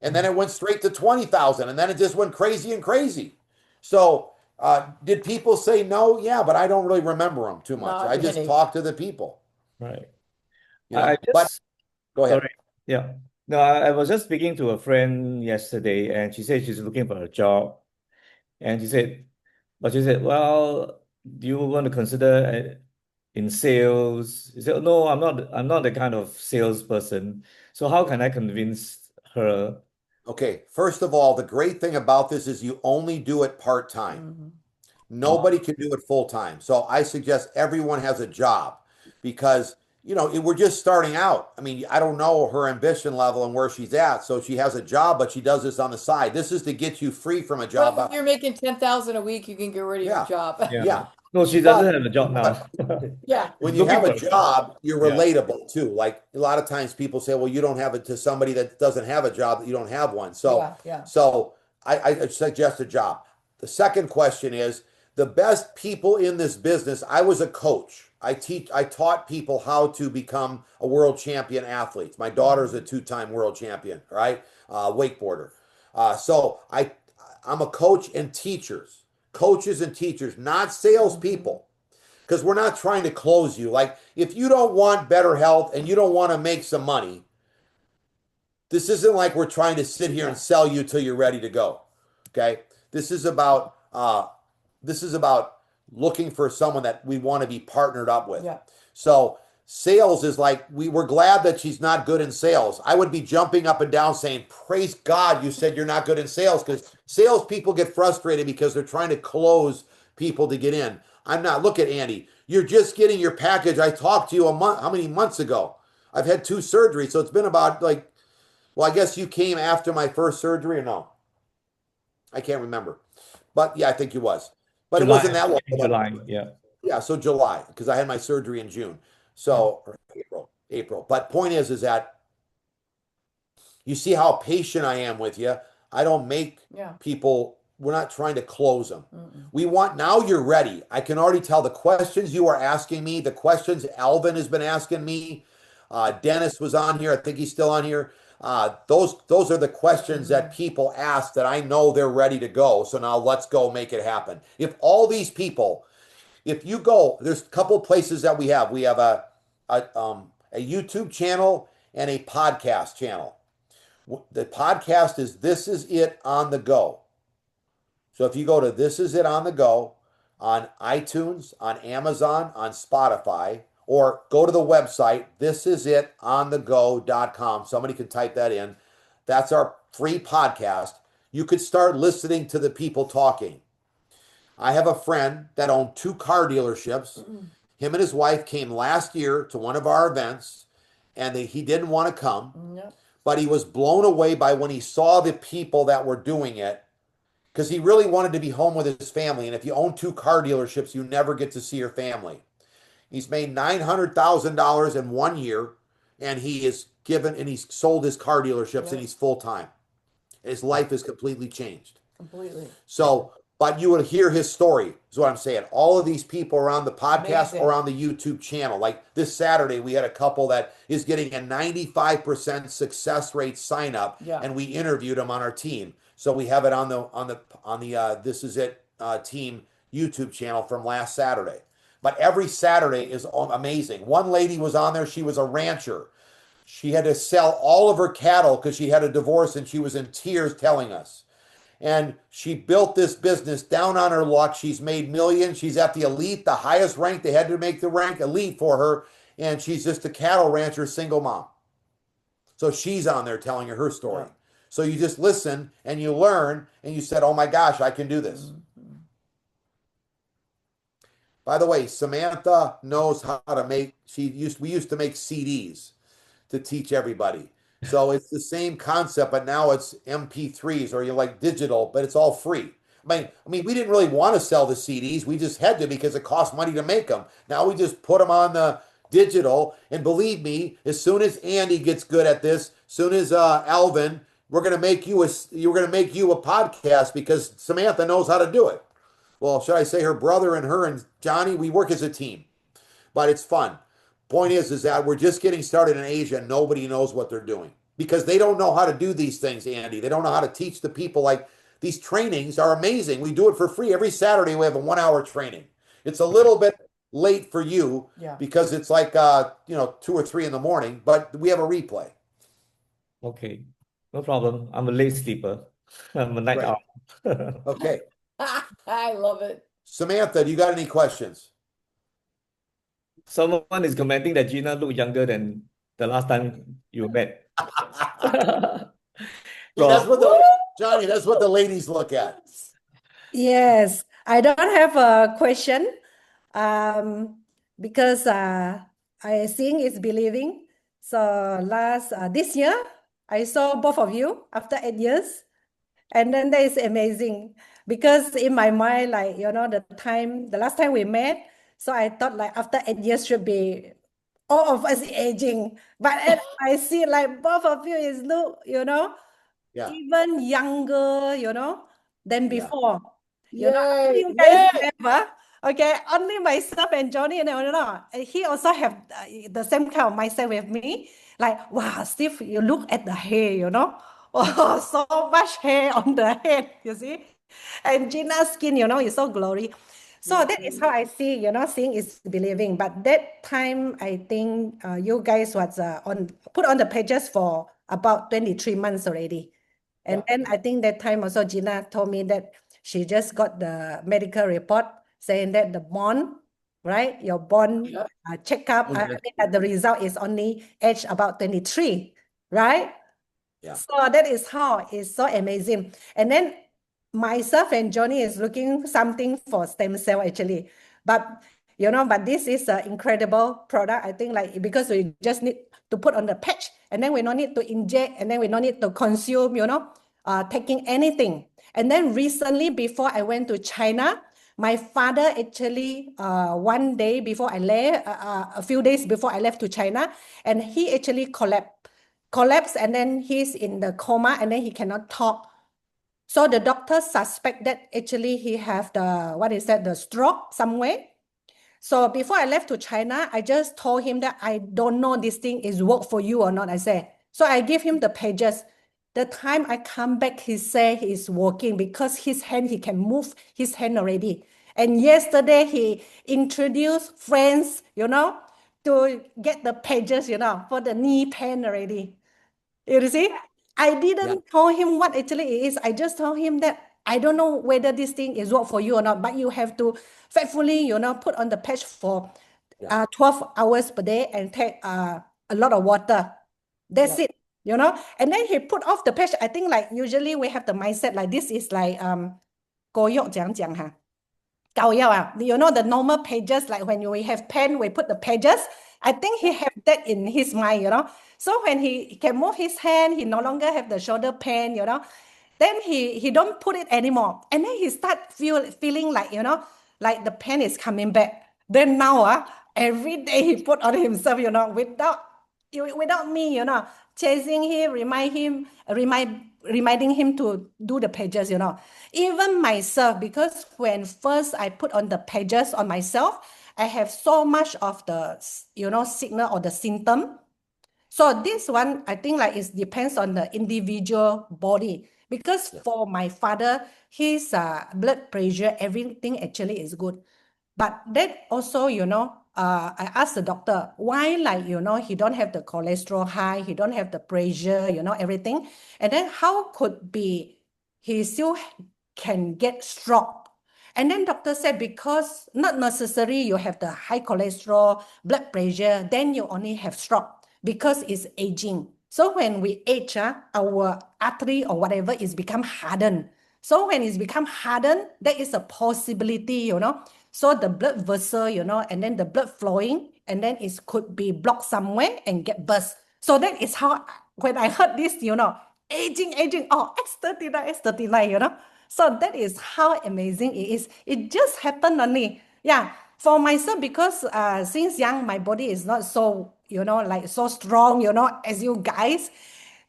And then it went straight to 20,000, and then it just went crazy and crazy. So did people say no? Yeah, but I don't really remember them too much. Not I just many. talk to the people. Right. But go ahead. Sorry. Yeah. No, I was just speaking to a friend yesterday, and she said she's looking for a job. And she said, well, do you want to consider in sales? He said, no, I'm not the kind of salesperson. So how can I convince her? Okay, first of all, the great thing about this is you only do it part-time. Nobody can do it full-time. So I suggest everyone has a job because, we're just starting out. I mean, I don't know her ambition level and where she's at. So she has a job, but she does this on the side. This is to get you free from a job. Well, if you're making 10,000 a week, you can get rid of your job. Yeah. No, she doesn't have a job now. Yeah. When you have a job, you're relatable too. Like a lot of times people say, well, you don't have it to somebody that doesn't have a job, that you don't have one. So, so I suggest a job. The second question is the best people in this business. I was a coach. I taught people how to become a world champion athlete. My daughter's a 2-time world champion, right? Wakeboarder. So I'm a coach and coaches and teachers, not salespeople, because we're not trying to close you. Like if you don't want better health and you don't want to make some money, this isn't like we're trying to sit here and sell you till you're ready to go. Okay. This is about looking for someone that we want to be partnered up with. Yeah. So sales is like, we were glad that she's not good in sales. I would be jumping up and down saying, praise God, you said you're not good in sales, because salespeople get frustrated because they're trying to close people to get in. I'm not. Look at Andy. You're just getting your package. I talked to you how many months ago? I've had 2 surgeries. So it's been about I guess you came after my first surgery or no? I can't remember. But yeah, I think you was. But July, it wasn't that long. July, yeah. Yeah, so July, because I had my surgery in June. So or April. But point is that you see how patient I am with you. I don't make people, we're not trying to close them. We want, now you're ready. I can already tell the questions you are asking me, the questions Alvin has been asking me. Dennis was on here. I think he's still on here. Those are the questions that people ask that I know they're ready to go. So now let's go make it happen. If all these people if you go, there's a couple places that we have. We have a YouTube channel and a podcast channel. The podcast is This Is It on the Go. So if you go to This Is It on the Go on iTunes, on Amazon, on Spotify, or go to the website, thisisitonthego.com. Somebody can type that in. That's our free podcast. You could start listening to the people talking. I have a friend that owned 2 car dealerships. Him and his wife came last year to one of our events, and he didn't want to come. Yep. But he was blown away by when he saw the people that were doing it, because he really wanted to be home with his family. And if you own 2 car dealerships, you never get to see your family. He's made $900,000 in 1 year, and he's sold his car dealerships, and he's full time. His life is completely changed. Completely. So, but you would hear his story, is what I'm saying. All of these people are on the podcast or on the YouTube channel. Like this Saturday, we had a couple that is getting a 95% success rate sign up, and we interviewed them on our team. So we have it on the This Is It team YouTube channel from last Saturday. But every Saturday is amazing. One lady was on there. She was a rancher. She had to sell all of her cattle because she had a divorce, and she was in tears telling us. And she built this business down on her luck. She's made millions. She's at the elite, the highest rank. They had to make the rank elite for her. And she's just a cattle rancher, single mom. So she's on there telling her story. Yeah. So you just listen and you learn, and you said, oh my gosh, I can do this. By the way, Samantha knows how to make, we used to make CDs to teach everybody. So it's the same concept, but now it's MP3s or digital, but it's all free. I mean, we didn't really want to sell the CDs. We just had to because it cost money to make them. Now we just put them on the digital, and believe me, as soon as Andy gets good at this, soon as Alvin, we're going to make you a podcast because Samantha knows how to do it. Well, should I say her brother and her and Johnny, we work as a team, but it's fun. Point is that we're just getting started in Asia. And nobody knows what they're doing because they don't know how to do these things, Andy. They don't know how to teach the people. Like, these trainings are amazing. We do it for free. Every Saturday we have a 1-hour training. It's a little bit late for you because it's like 2 or 3 in the morning, but we have a replay. Okay, no problem. I'm a late sleeper. I'm a night owl. Okay. I love it. Samantha, do you got any questions? Someone is commenting that Gina looked younger than the last time you met. Johnny, that's what the ladies look at. Yes, I don't have a question because I think it's believing. So this year, I saw both of you after 8 years. And then that is amazing because in my mind, the last time we met, so I thought after 8 years should be all of us aging. But I see both of you is even younger, than before. You guys have, okay, only myself and Johnny, he also have the same kind of mindset with me. Like, wow, Steve, you look at the hair, oh, so much hair on the head, you see. And Gina's skin, is so glowy. So that is how I see, seeing is believing. But that time, I think you guys was put on the pages for about 23 months already. And then I think that time also Gina told me that she just got the medical report saying that the bone, right? Your bone checkup, I think that the result is only age about 23, right? Yeah. So that is how it's so amazing. And then myself and Johnny is looking something for stem cell actually. But but this is an incredible product. I think because we just need to put on the patch and then we don't need to inject and then we don't need to consume, taking anything. And then recently before I went to China, my father actually one day before I left, a few days before I left to China, and he actually collapsed and then he's in the coma and then he cannot talk. So the doctor suspect that actually he have the stroke somewhere. So before I left to China, I just told him that I don't know this thing is work for you or not, I said. So I give him the pages. The time I come back, he said he's working because his hand, he can move his hand already. And yesterday he introduced friends, to get the pages, for the knee pain already. You see, I didn't tell him what actually it is. I just told him that I don't know whether this thing is work for you or not, but you have to faithfully, put on the patch for 12 hours per day and take a lot of water. That's it, And then he put off the patch. I think like usually we have the mindset like this is like 狗肉讲讲哈。the normal pages, like when we have pen, we put the pages. I think he have that in his mind, So when he can move his hand, he no longer have the shoulder pain, Then he don't put it anymore. And then he start feeling like, like the pain is coming back. Then now, every day he put on himself, without me, chasing him, reminding him to do the pages, Even myself, because when first I put on the pages on myself, I have so much of the, signal or the symptom. So this one, I think like it depends on the individual body. Because for my father, his blood pressure, everything actually is good. But then also, I asked the doctor, why like, he don't have the cholesterol high, he don't have the pressure, everything. And then how could be he still can get stroke? And then doctor said, because not necessarily you have the high cholesterol, blood pressure, then you only have stroke because it's aging. So when we age, our artery or whatever is become hardened. So when it's become hardened, there is a possibility, So the blood vessel, and then the blood flowing, and then it could be blocked somewhere and get burst. So that is how, when I heard this, aging, X39, X39, So that is how amazing it is. It just happened only. Yeah, for myself, because since young, my body is not so, like so strong, as you guys.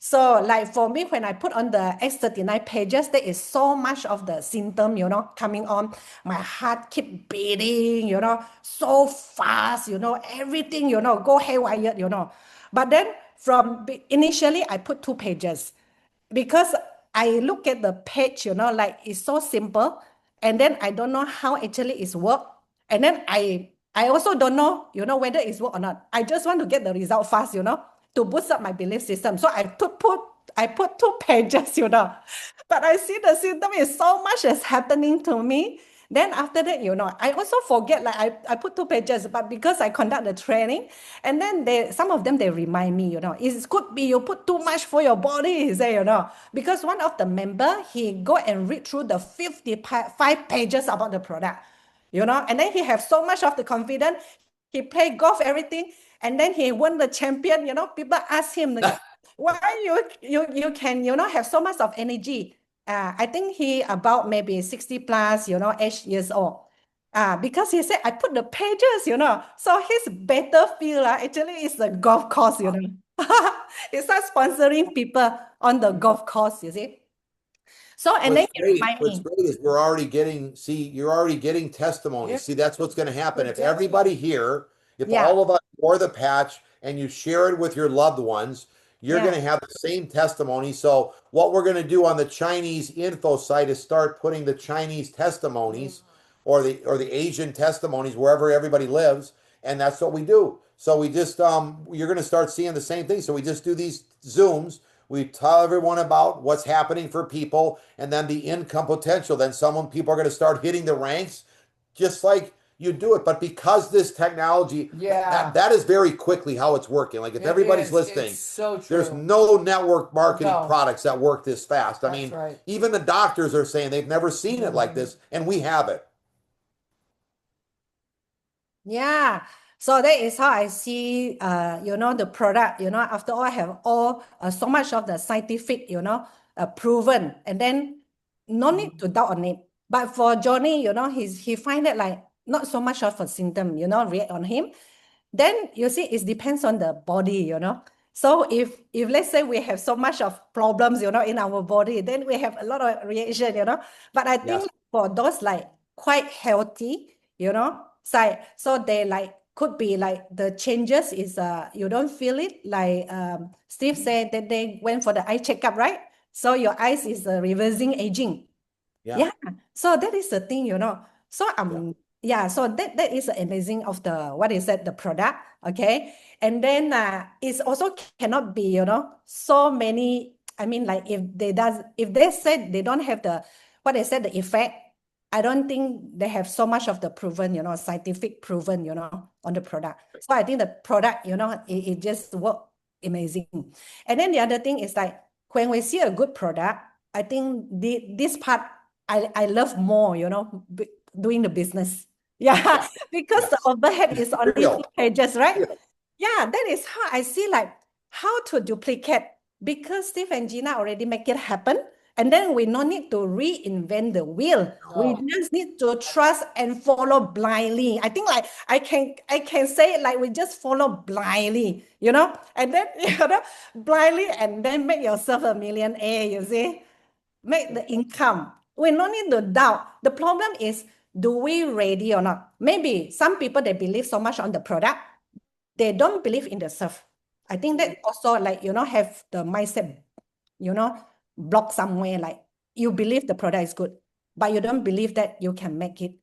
So like for me, when I put on the X39 pages, there is so much of the symptom, coming on. My heart keep beating, so fast, everything, go haywire, But then initially I put 2 pages because I look at the page, like it's so simple. And then I don't know how actually it's work. And then I also don't know, whether it's work or not. I just want to get the result fast, to boost up my belief system. So I put 2 pages, But I see the symptom is so much is happening to me. Then after that, I also forget, like I put 2 pages, but because I conduct the training, and then some of them, they remind me, it could be you put too much for your body, he say, because one of the member, he go and read through the 55 pages about the product, and then he have so much of the confidence, he play golf, everything, and then he won the champion, people ask him, like, why you can, have so much of energy. I think he about maybe 60 plus, 8 years old. Because he said, I put the pages, So his better feel actually is the golf course, He starts sponsoring people on the golf course, you see. So, and then what's great is you're already getting testimonies. Yep. See, that's what's going to happen. If everybody here, if all of us wore the patch and you share it with your loved ones, you're going to have the same testimony. So what we're going to do on the Chinese info site is start putting the Chinese testimonies or the Asian testimonies wherever everybody lives. And that's what we do. So we just, you're going to start seeing the same thing. So we just do these Zooms. We tell everyone about what's happening for people and then the income potential. Then people are going to start hitting the ranks just like you do it. But because this technology, that is very quickly how it's working. Like if everybody's listening, so true. there's no network marketing products that work this fast. I mean, even the doctors are saying they've never seen it like this, and we have it. Yeah. So that is how I see, the product, after all, I have so much of the scientific, proven, and then no need to doubt on it. But for Johnny, he find it like not so much of a symptom, react on him. Then you see, it depends on the body, So if let's say we have so much of problems, in our body, then we have a lot of reaction, But I think for those like quite healthy, so they like could be like the changes is you don't feel it. Like Steve said that they went for the eye checkup, right? So your eyes is reversing aging. Yeah. So that is the thing, So so that is amazing of the the product, okay? And then it's also cannot be, so many. I mean, like if they said they don't have the the effect, I don't think they have so much of the proven, scientific proven, on the product. So I think the product, it just work amazing. And then the other thing is like when we see a good product, I think this part I love more, doing the business. Yeah, because the overhead is only Real. 2 pages, right? Real. Yeah, that is how I see like how to duplicate, because Steve and Gina already make it happen. And then we no need to reinvent the wheel. We just need to trust and follow blindly. I think like I can say it like we just follow blindly, and then blindly, and then make yourself a millionaire, you see? Make the income. We no need to doubt. The problem is, do we ready or not? Maybe some people, they believe so much on the product, they don't believe in the self. I think that also like, have the mindset, block somewhere, like you believe the product is good, but you don't believe that you can make it.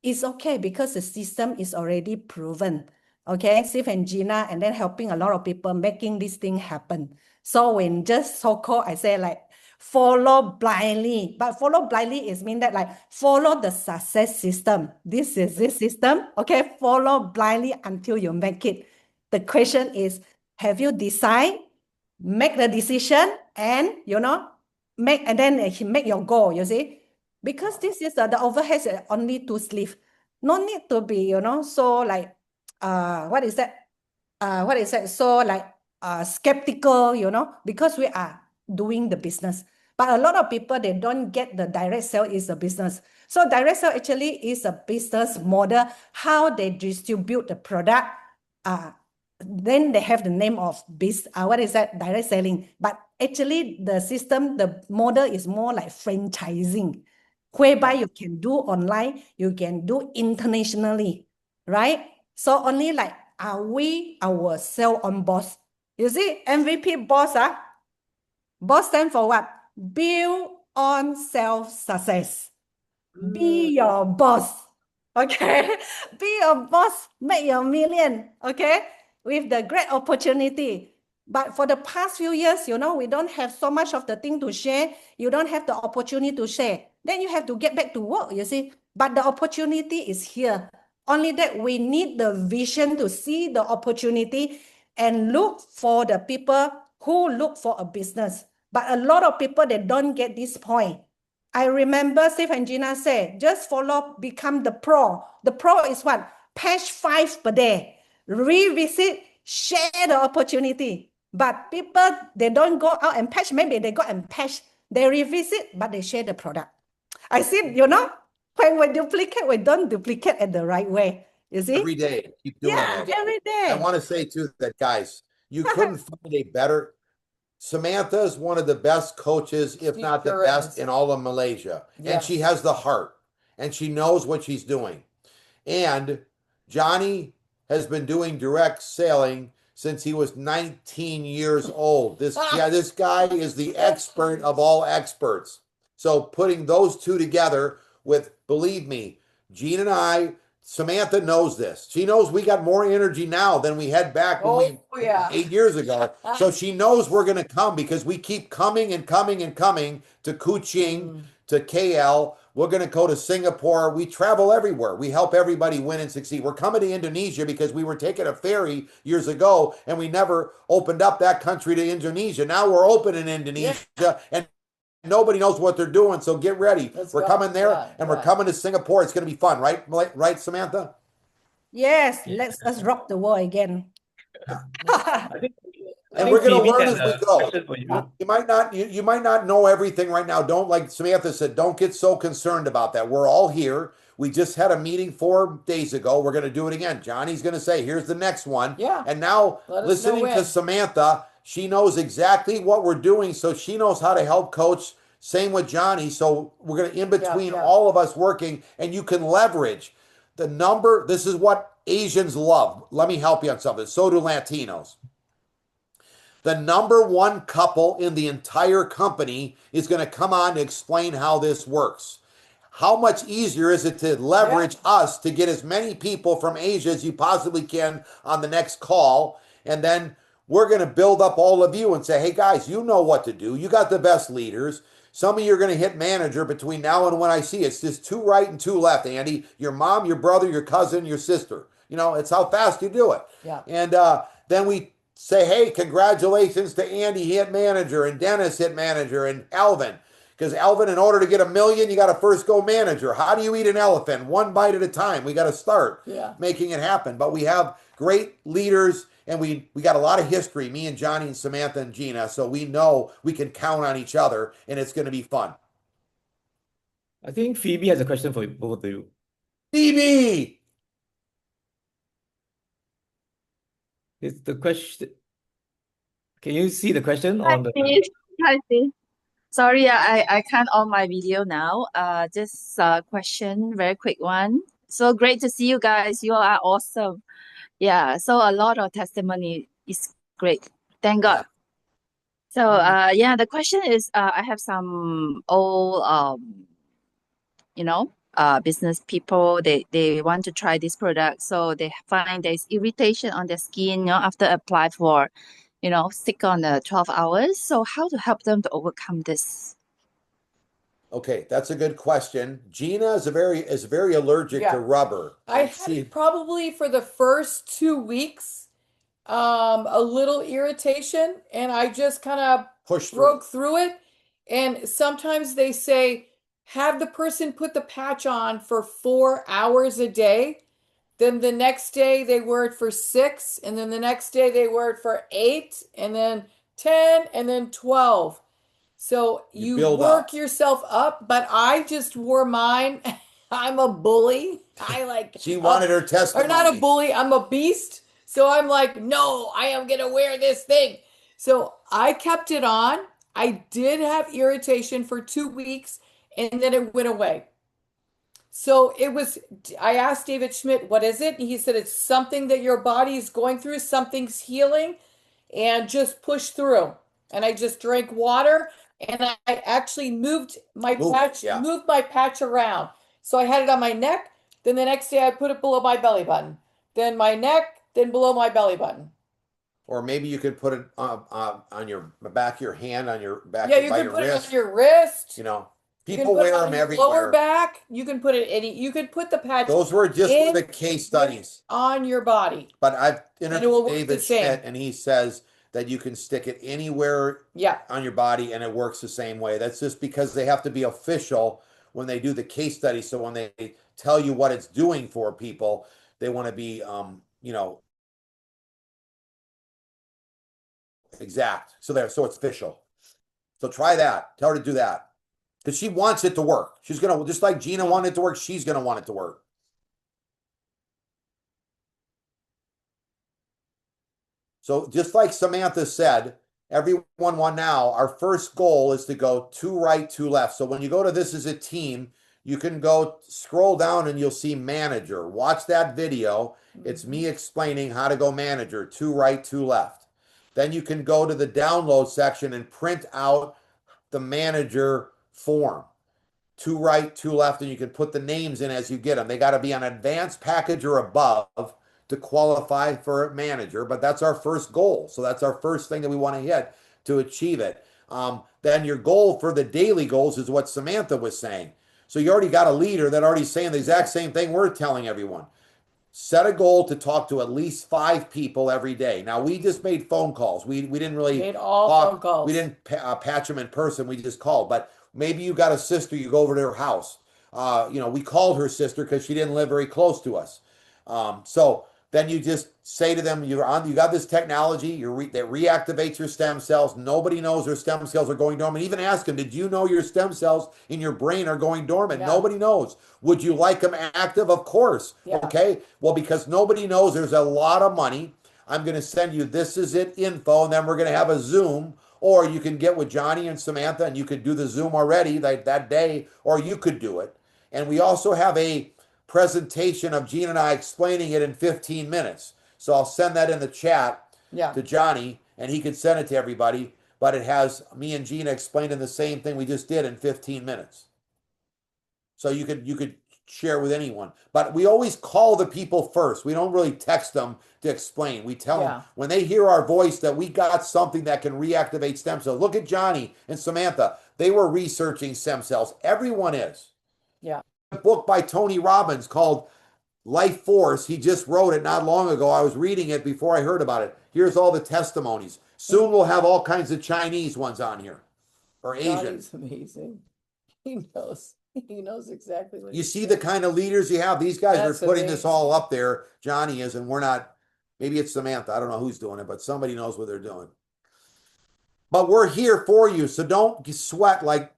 It's okay because the system is already proven. Okay, Steve and Gina, and then helping a lot of people making this thing happen. So when just so-called, I say like, follow blindly, but follow blindly is mean that like follow the success system. This is this system. Okay, follow blindly until you make it. The question is, have you decide, make the decision, and make your goal, you see? Because this is the overhead is only 2 sleeve. No need to be, so like what is that? So like skeptical, because we are doing the business. But a lot of people, they don't get the direct sale is a business. So direct sale actually is a business model, how they distribute the product. Then they have the name of direct selling. But actually the system, the model is more like franchising, whereby you can do online, you can do internationally, right? So only like, are we our sell on boss? You see, MVP boss, boss stand for what? Build on self-success. Be your boss. Okay? Be your boss, make your million. Okay? With the great opportunity. But for the past few years, we don't have so much of the thing to share. You don't have the opportunity to share. Then you have to get back to work, you see. But the opportunity is here. Only that we need the vision to see the opportunity and look for the people who look for a business. But a lot of people, they don't get this point. I remember Steve and Gina say, just follow, become the pro. The pro is what? Patch 5 per day. Revisit, share the opportunity. But people, they don't go out and patch. Maybe they go and patch. They revisit, but they share the product. I see, when we duplicate, we don't duplicate at the right way. You see? Every day. Keep doing it. Every day. I want to say too that, guys, you couldn't find a better. Samantha is one of the best coaches, if not the best, in all of Malaysia. Yes. And she has the heart, and she knows what she's doing. And Johnny has been doing direct selling since he was 19 years old. This guy is the expert of all experts. So putting those two together with, believe me, Gene and I, Samantha knows this. She knows we got more energy now than we had back when 8 years ago. So she knows we're going to come because we keep coming and coming and coming to Kuching, to KL. We're going to go to Singapore. We travel everywhere. We help everybody win and succeed. We're coming to Indonesia because we were taking a ferry years ago and we never opened up that country to Indonesia. Now we're open in Indonesia and nobody knows what they're doing, so get ready. We're coming there, and we're coming to Singapore. It's going to be fun, right? Right, Samantha? Yes, let's rock the world again. And we're going to learn as we go. You might not know everything right now. Don't, like Samantha said, don't get so concerned about that. We're all here. We just had a meeting 4 days ago. We're going to do it again. Johnny's going to say, here's the next one. Yeah. And now, listening to Samantha, she knows exactly what we're doing, so she knows how to help coach. Same with Johnny. So we're going to, in between all of us working, and you can leverage the number. This is what Asians love. Let me help you on something. So do Latinos. The number one couple in the entire company is going to come on to explain how this works. how much easier is it to leverage us to get as many people from Asia as you possibly can on the next call? And then we're going to build up all of you and say, hey guys, you know what to do. You got the best leaders. Some of you are going to hit manager between now and when I see it. It's just 2 right and 2 left, Andy. Your mom, your brother, your cousin, your sister. You know, it's how fast you do it. Yeah. And then we say, hey, congratulations to Andy, he hit manager, and Dennis hit manager, and Alvin. Because Alvin, in order to get $1 million, you got to first go manager. How do you eat an elephant? 1 bite at a time. We got to start making it happen. But we have great leaders, and we got a lot of history, me and Johnny and Samantha and Gina, so we know we can count on each other, and it's going to be fun. I think Phoebe has a question for both of you. Phoebe! It's the question. Can you see the question Hi, on the? Steve. Hi, Steve. Sorry, I can't on my video now. Just a question, very quick one. So great to see you guys. You are awesome. Yeah, so a lot of testimony is great. Thank God. So yeah, the question is, I have some old business people. They want to try this product, so they find there's irritation on their skin, after apply for, stick on the 12 hours. So how to help them to overcome this? Okay, that's a good question. Gina is very allergic to rubber. I had probably for the first 2 weeks, a little irritation, and I just kind of broke through it. And sometimes they say, have the person put the patch on for 4 hours a day. Then the next day they wear it for 6, and then the next day they wear it for 8, and then 10, and then 12. So you work yourself up, but I just wore mine. I'm a bully. She wanted her testimony. Or not a bully, I'm a beast. So I'm like, no, I am going to wear this thing. So I kept it on. I did have irritation for 2 weeks, and then it went away. So I asked David Schmidt, what is it? And he said, it's something that your body is going through, something's healing, and just push through. And I just drank water, and I actually moved my patch around. So I had it on my neck. Then the next day I put it below my belly button. Then my neck, then below my belly button. Or maybe you could put it on your back of your hand, on your back you by can your put wrist. it on your wrist. People wear them everywhere. Lower back. You can put it you could put the patch. Those were just for the case studies on your body. But I've interviewed David Schmidt, and he says that you can stick it anywhere on your body and it works the same way. That's just because they have to be official when they do the case study. So when they tell you what it's doing for people, they want to be, exact. So it's official. So try that. Tell her to do that. Because she wants it to work. She's going to, just like Gina wanted it to work, she's going to want it to work. So just like Samantha said, everyone won now. Our first goal is to go 2 right, 2 left. So when you go to This Is a Team, you can go scroll down and you'll see manager. Watch that video. It's me explaining how to go manager, 2 right, 2 left. Then you can go to the download section and print out the manager form. 2 right, 2 left, and you can put the names in as you get them. They got to be on advanced package or above to qualify for a manager, but that's our first goal. So that's our first thing that we want to hit to achieve it. Then your goal for the daily goals is what Samantha was saying. So you already got a leader that already saying the exact same thing we're telling everyone. Set a goal to talk to at least 5 people every day. Now, we just made phone calls. We didn't really made all phone calls. We didn't patch them in person. We just called. But maybe you got a sister, you go over to her house. We called her sister because she didn't live very close to us. So then you just say to them, you got this technology that reactivates your stem cells. Nobody knows their stem cells are going dormant. Even ask them, did you know your stem cells in your brain are going dormant? Yeah. Nobody knows. Would you like them active? Of course. Yeah. Okay. Well, because nobody knows, there's a lot of money. I'm going to send you This Is It info, and then we're going to have a Zoom, or you can get with Johnny and Samantha, and you could do the Zoom already that day, or you could do it. And we also have a presentation of Gina and I explaining it in 15 minutes. So I'll send that in the chat to Johnny, and he can send it to everybody. But it has me and Gina explaining the same thing we just did in 15 minutes. So you could share with anyone. But we always call the people first. We don't really text them to explain. We tell them when they hear our voice that we got something that can reactivate stem cells. Look at Johnny and Samantha. They were researching stem cells. Everyone is. Yeah. A book by Tony Robbins called Life Force. He just wrote it not long ago. I was reading it before I heard about it. Here's all the testimonies. Soon we'll have all kinds of Chinese ones on here, or Asian. Johnny's amazing. He knows. He knows exactly what You see the kind of leaders you have. These guys That's are putting this amazing. all up there. Johnny is, and we're not. Maybe it's Samantha. I don't know who's doing it, but somebody knows what they're doing. But we're here for you, so don't sweat. Like,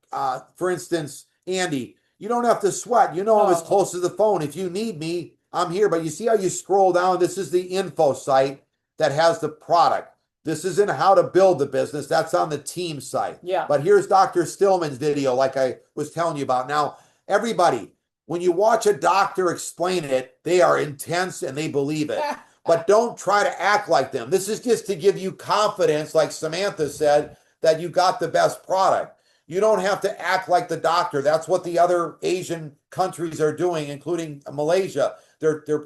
for instance, Andy, you don't have to sweat. You know I'm as close to the phone. If you need me, I'm here. But you see how you scroll down? This is the info site that has the product. This isn't how to build the business. That's on the team site. Yeah. But here's Dr. Stillman's video, like I was telling you about. Now, everybody, when you watch a doctor explain it, they are intense and they believe it. But don't try to act like them. This is just to give you confidence, like Samantha said, that you got the best product. You don't have to act like the doctor. That's what the other Asian countries are doing, including Malaysia.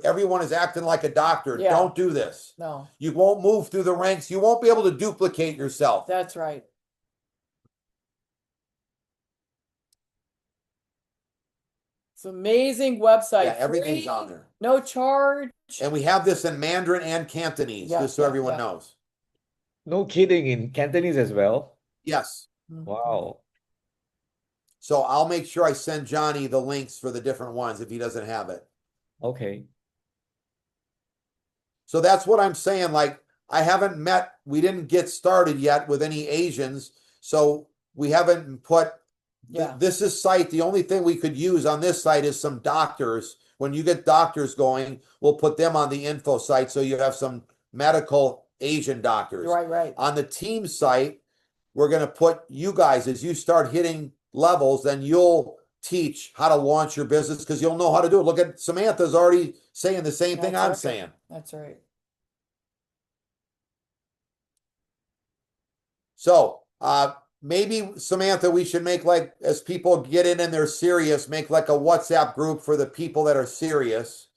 Everyone is acting like a doctor. Yeah. Don't do this. No, You won't move through the ranks. You won't be able to duplicate yourself. that's right. It's an amazing website. Yeah, everything's Free, on there. no charge. And we have this in Mandarin and Cantonese, Yeah, just so yeah, everyone yeah. knows. No kidding, in Cantonese as well. Yes. Wow. So I'll make sure I send Johnny the links for the different ones if he doesn't have it. Okay. So that's what I'm saying. Like, we didn't get started yet with any Asians. So we haven't put, this is site. The only thing we could use on this site is some doctors. When you get doctors going, we'll put them on the info site. So you have some medical Asian doctors. Right. On the team site, we're going to put you guys, as you start hitting levels, then you'll teach how to launch your business because you'll know how to do it. Look at Samantha's already saying the same thing I'm saying. That's right. So maybe, Samantha, we should make, like, as people get in and they're serious, make like a WhatsApp group for the people that are serious.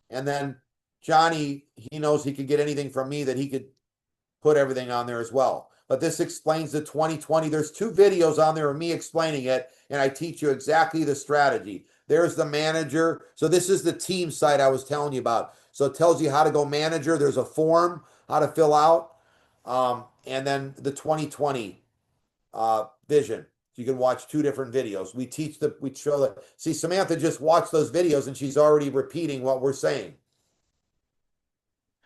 And then Johnny, he knows he could get anything from me that he could put everything on there as well. But this explains the 2020. There's 2 videos on there of me explaining it, and I teach you exactly the strategy. There's the manager. So this is the team site I was telling you about. So it tells you how to go manager. There's a form, how to fill out. And then the 2020 vision. You can watch 2 different videos. We show that. See, Samantha just watched those videos and she's already repeating what we're saying.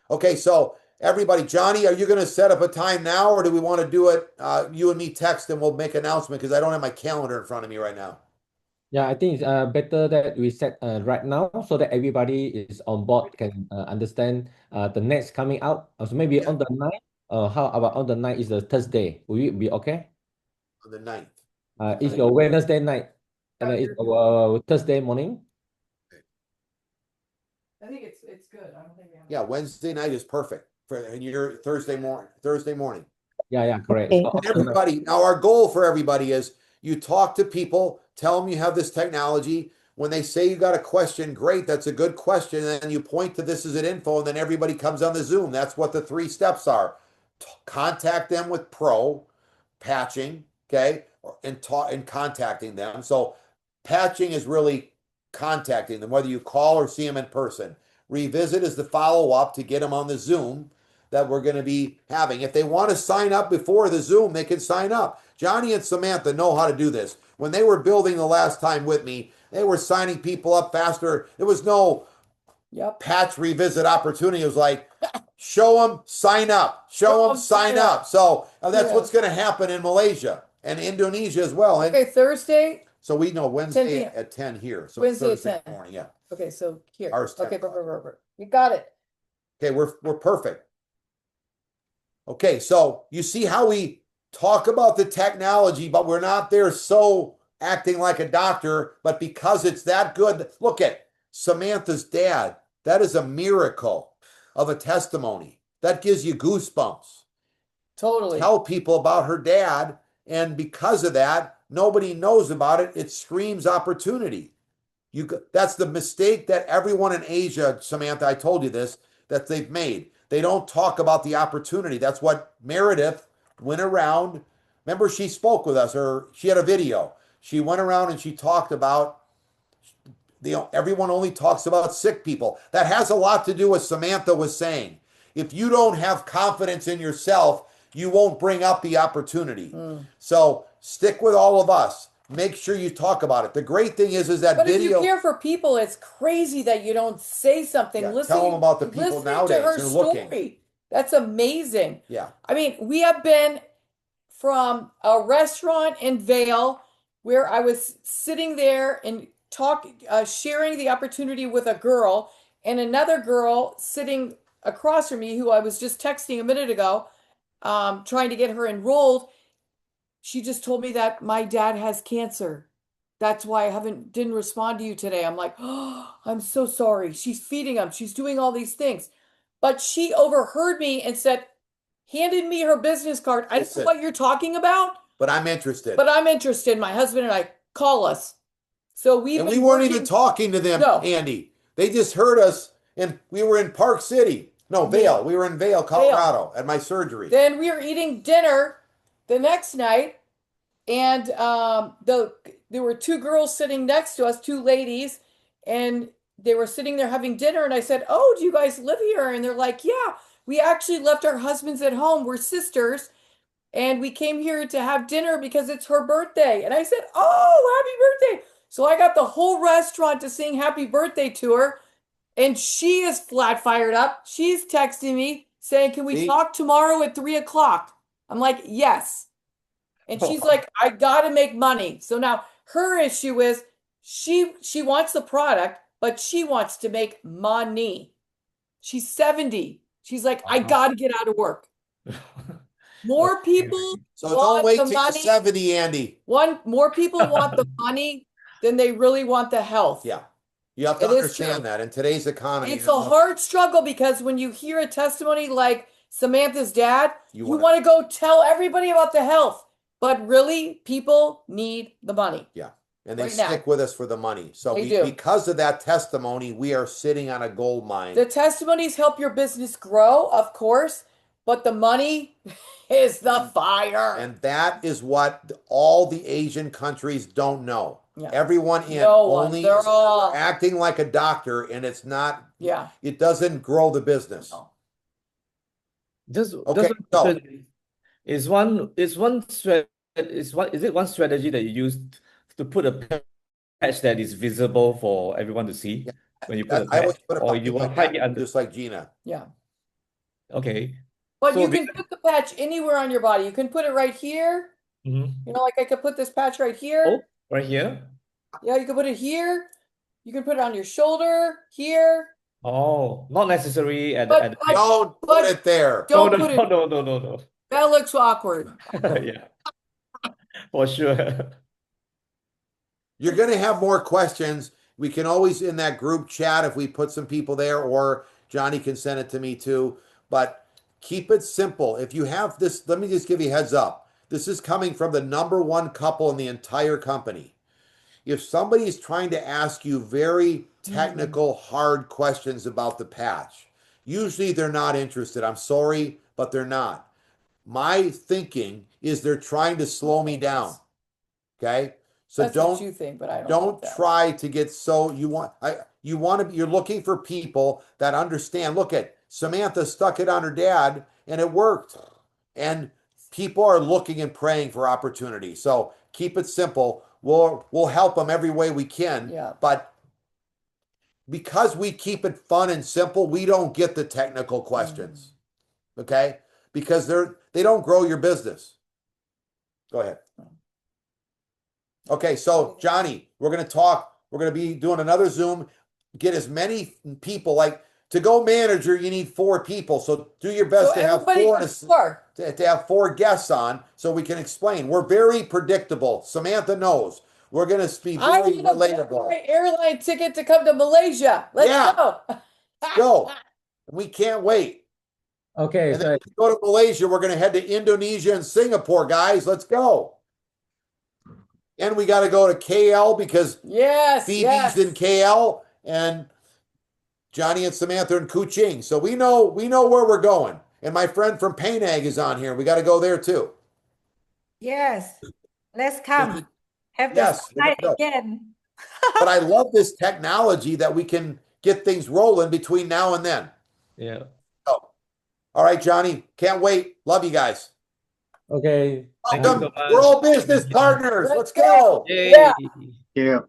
Okay, so everybody, Johnny, are you going to set up a time now, or do we want to do it, you and me text, and we'll make an announcement because I don't have my calendar in front of me right now. Yeah, I think it's better that we set right now so that everybody is on board, can understand the next coming out. So maybe on the 9th. How about on the 9th is the Thursday? Will it be okay? On the 9th. It's your Wednesday night, and it's our Thursday morning. I think it's good. I don't think we have. Yeah, Wednesday night is perfect and your Thursday morning. Yeah, correct. Okay. So, Everybody, now our goal for everybody is you talk to people, tell them you have this technology. When they say you got a question, great, that's a good question. And then you point to this as an info, and then everybody comes on the Zoom. That's what the 3 steps are. Contact them with Pro, patching, okay, and contacting them. So patching is really contacting them, whether you call or see them in person. Revisit is the follow-up to get them on the Zoom that we're going to be having. If they want to sign up before the Zoom, they can sign up. Johnny and Samantha know how to do this. When they were building the last time with me, they were signing people up faster. There was no patch revisit opportunity. It was like, show them, sign up. Show them, sign up. So that's what's going to happen in Malaysia and Indonesia as well. Okay, Thursday. So we know Wednesday 10 at 10 here. So Wednesday at Thursday 10. morning, yeah. Okay, so here. Ours 10 Okay, o'clock. perfect. You got it. Okay, we're perfect. Okay, so you see how we talk about the technology, but we're not there so acting like a doctor, but because it's that good. Look at Samantha's dad. That is a miracle of a testimony. That gives you goosebumps. Totally. Tell people about her dad, and because of that, nobody knows about it. It screams opportunity. That's the mistake that everyone in Asia, Samantha, I told you this, that they've made. They don't talk about the opportunity. That's what Meredith went around. Remember, she spoke with us, or she had a video. She went around and she talked about, everyone only talks about sick people. That has a lot to do with Samantha was saying. If you don't have confidence in yourself, you won't bring up the opportunity. So stick with all of us. Make sure you talk about it. The great thing is that But video. if you care for people, it's crazy that you don't say something. Yeah, Listening, tell them about the people listening nowadays to her who are story. looking. That's amazing. Yeah. I mean, we have been from a restaurant in Vail where I was sitting there and sharing the opportunity with a girl, and another girl sitting across from me who I was just texting a minute ago, trying to get her enrolled. She just told me that my dad has cancer. That's why I didn't respond to you today. I'm like, oh, I'm so sorry. She's feeding him. She's doing all these things. But she overheard me and handed me her business card. I don't know what you're talking about. But I'm interested. But I'm interested. My husband and I, call us. So we weren't even talking to them, No. Andy. They just heard us, and we were in Park City. No, Vail. We were in Vail, Colorado, at my surgery. Then we were eating dinner the next night, and there were two girls sitting next to us, two ladies, and they were sitting there having dinner, and I said, oh, do you guys live here? And they're like, yeah, we actually left our husbands at home. We're sisters, and we came here to have dinner because it's her birthday. And I said, oh, happy birthday. So I got the whole restaurant to sing happy birthday to her, and she is flat fired up. She's texting me saying, can we talk tomorrow at 3:00? I'm like, yes. And she's like, I gotta make money. So now her issue is she wants the product, but she wants to make money. She's 70. She's like, I gotta get out of work. More people So don't wait the till you're money. 70, Andy. More people want the money than they really want the health. Yeah. You have to It is understand true. that in today's economy. It's a hard struggle because when you hear a testimony like Samantha's dad, you want to go tell everybody about the health. But really, people need the money. Yeah. And they right now. stick with us for the money. So They do. because of that testimony, we are sitting on a gold mine. The testimonies help your business grow, of course, but the money is the fire. And that is what all the Asian countries don't know. Yeah. Everyone in No one. only They're all acting like a doctor, and it's not. Yeah. It doesn't grow the business. No. Okay, so is it one strategy that you use to put a patch that is visible for everyone to see when you put a I always patch, put it or behind you my want to hide back, it under? just like Gina. Yeah. Okay. But So you can put the patch anywhere on your body. You can put it right here. Mhm. You know, like I could put this patch right here. Oh, right here. Yeah, you can put it here. You can put it on your shoulder, here. Oh, not necessary at But- the Don't put it there. Don't no, put it. no. That looks awkward. Yeah, for sure. You're going to have more questions. We can always in that group chat if we put some people there, or Johnny can send it to me too. But keep it simple. If you have this, let me just give you a heads up. This is coming from the #1 couple in the entire company. If somebody is trying to ask you very technical, hard questions about the patch, usually they're not interested. I'm sorry, but they're not. My thinking is they're trying to slow me down. Okay? So That's don't what you think, but I don't. don't think that. try to get so you want to you're looking for people that understand. Look at Samantha stuck it on her dad and it worked. And people are looking and praying for opportunity. So keep it simple. We'll help them every way we can. Yeah. But because we keep it fun and simple, we don't get the technical questions. Okay? Because they don't grow your business. Go ahead. Okay, so Johnny, we're going to be doing another Zoom. Get as many people, like to go manager, you need 4 people. So do your best So to have everybody to have 4 guests on so we can explain. We're very predictable. Samantha knows. We're going to be I very need a relatable. airline ticket to come to Malaysia. Let's Yeah. go. Go. We can't wait. Okay, And so then when we go to Malaysia, we're going to head to Indonesia and Singapore, guys. Let's go. And we got to go to KL because Yes, Phoebe's yes. in KL and Johnny and Samantha in Kuching. So we know where we're going. And my friend from Penang is on here. We got to go there too. Yes, let's come. Have the Yes, we're night gonna go. again. But I love this technology that we can get things rolling between now and then. Yeah. So, all right, Johnny. Can't wait. Love you guys. Okay. Thank you Welcome. so We're much. all business partners. Let's go. Yay. Yeah. Yeah.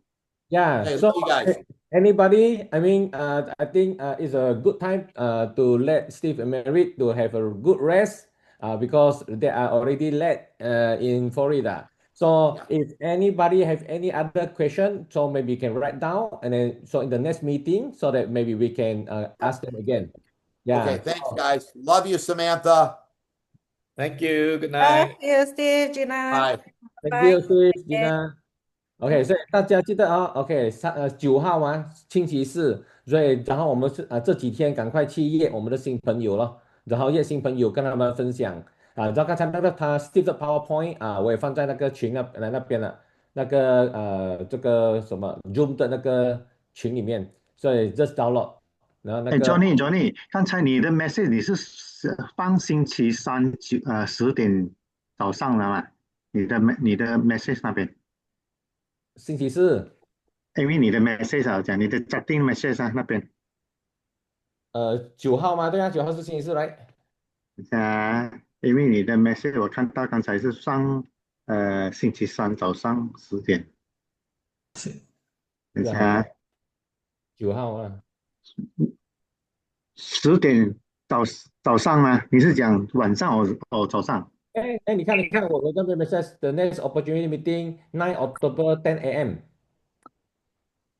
Yeah. Hey, So love you guys. anybody, I mean, I think it's a good time to let Steve and Merritt to have a good rest because they are already late in Florida. So if anybody have any other question, so maybe you can write down and then so in the next meeting so that maybe we can ask them again. Yeah. Okay, thanks, guys. Love you, Samantha. Thank you. Good Thank night. you, Steve, Gina. Bye. Thank Bye. you, Steve, Gina. OK，所以大家记得啊，OK，9号啊，星期四，所以然后我们是这几天赶快去约我们的新朋友咯，然后约新朋友跟他们分享啊，然后刚才那个他 Steve 的 PowerPoint 啊，我也放在那个群那边了，那个这个什么 Zoom 的那个群里面，所以 just download，然后那哎个，Johnny，刚才你的 message 你是放星期三10点早上了吗？你的 message 那边，星期四因为你的 message 啊，讲你的 chatting message 啊那边， 9号吗？对啊，9号是星期四来。因为你的 message 我看到刚才是上星期三早上10点，等一下9号啊。 10点早上吗？你是讲晚上早上？哎，你看，我这边 message the next opportunity meeting 9 October 10 a.m.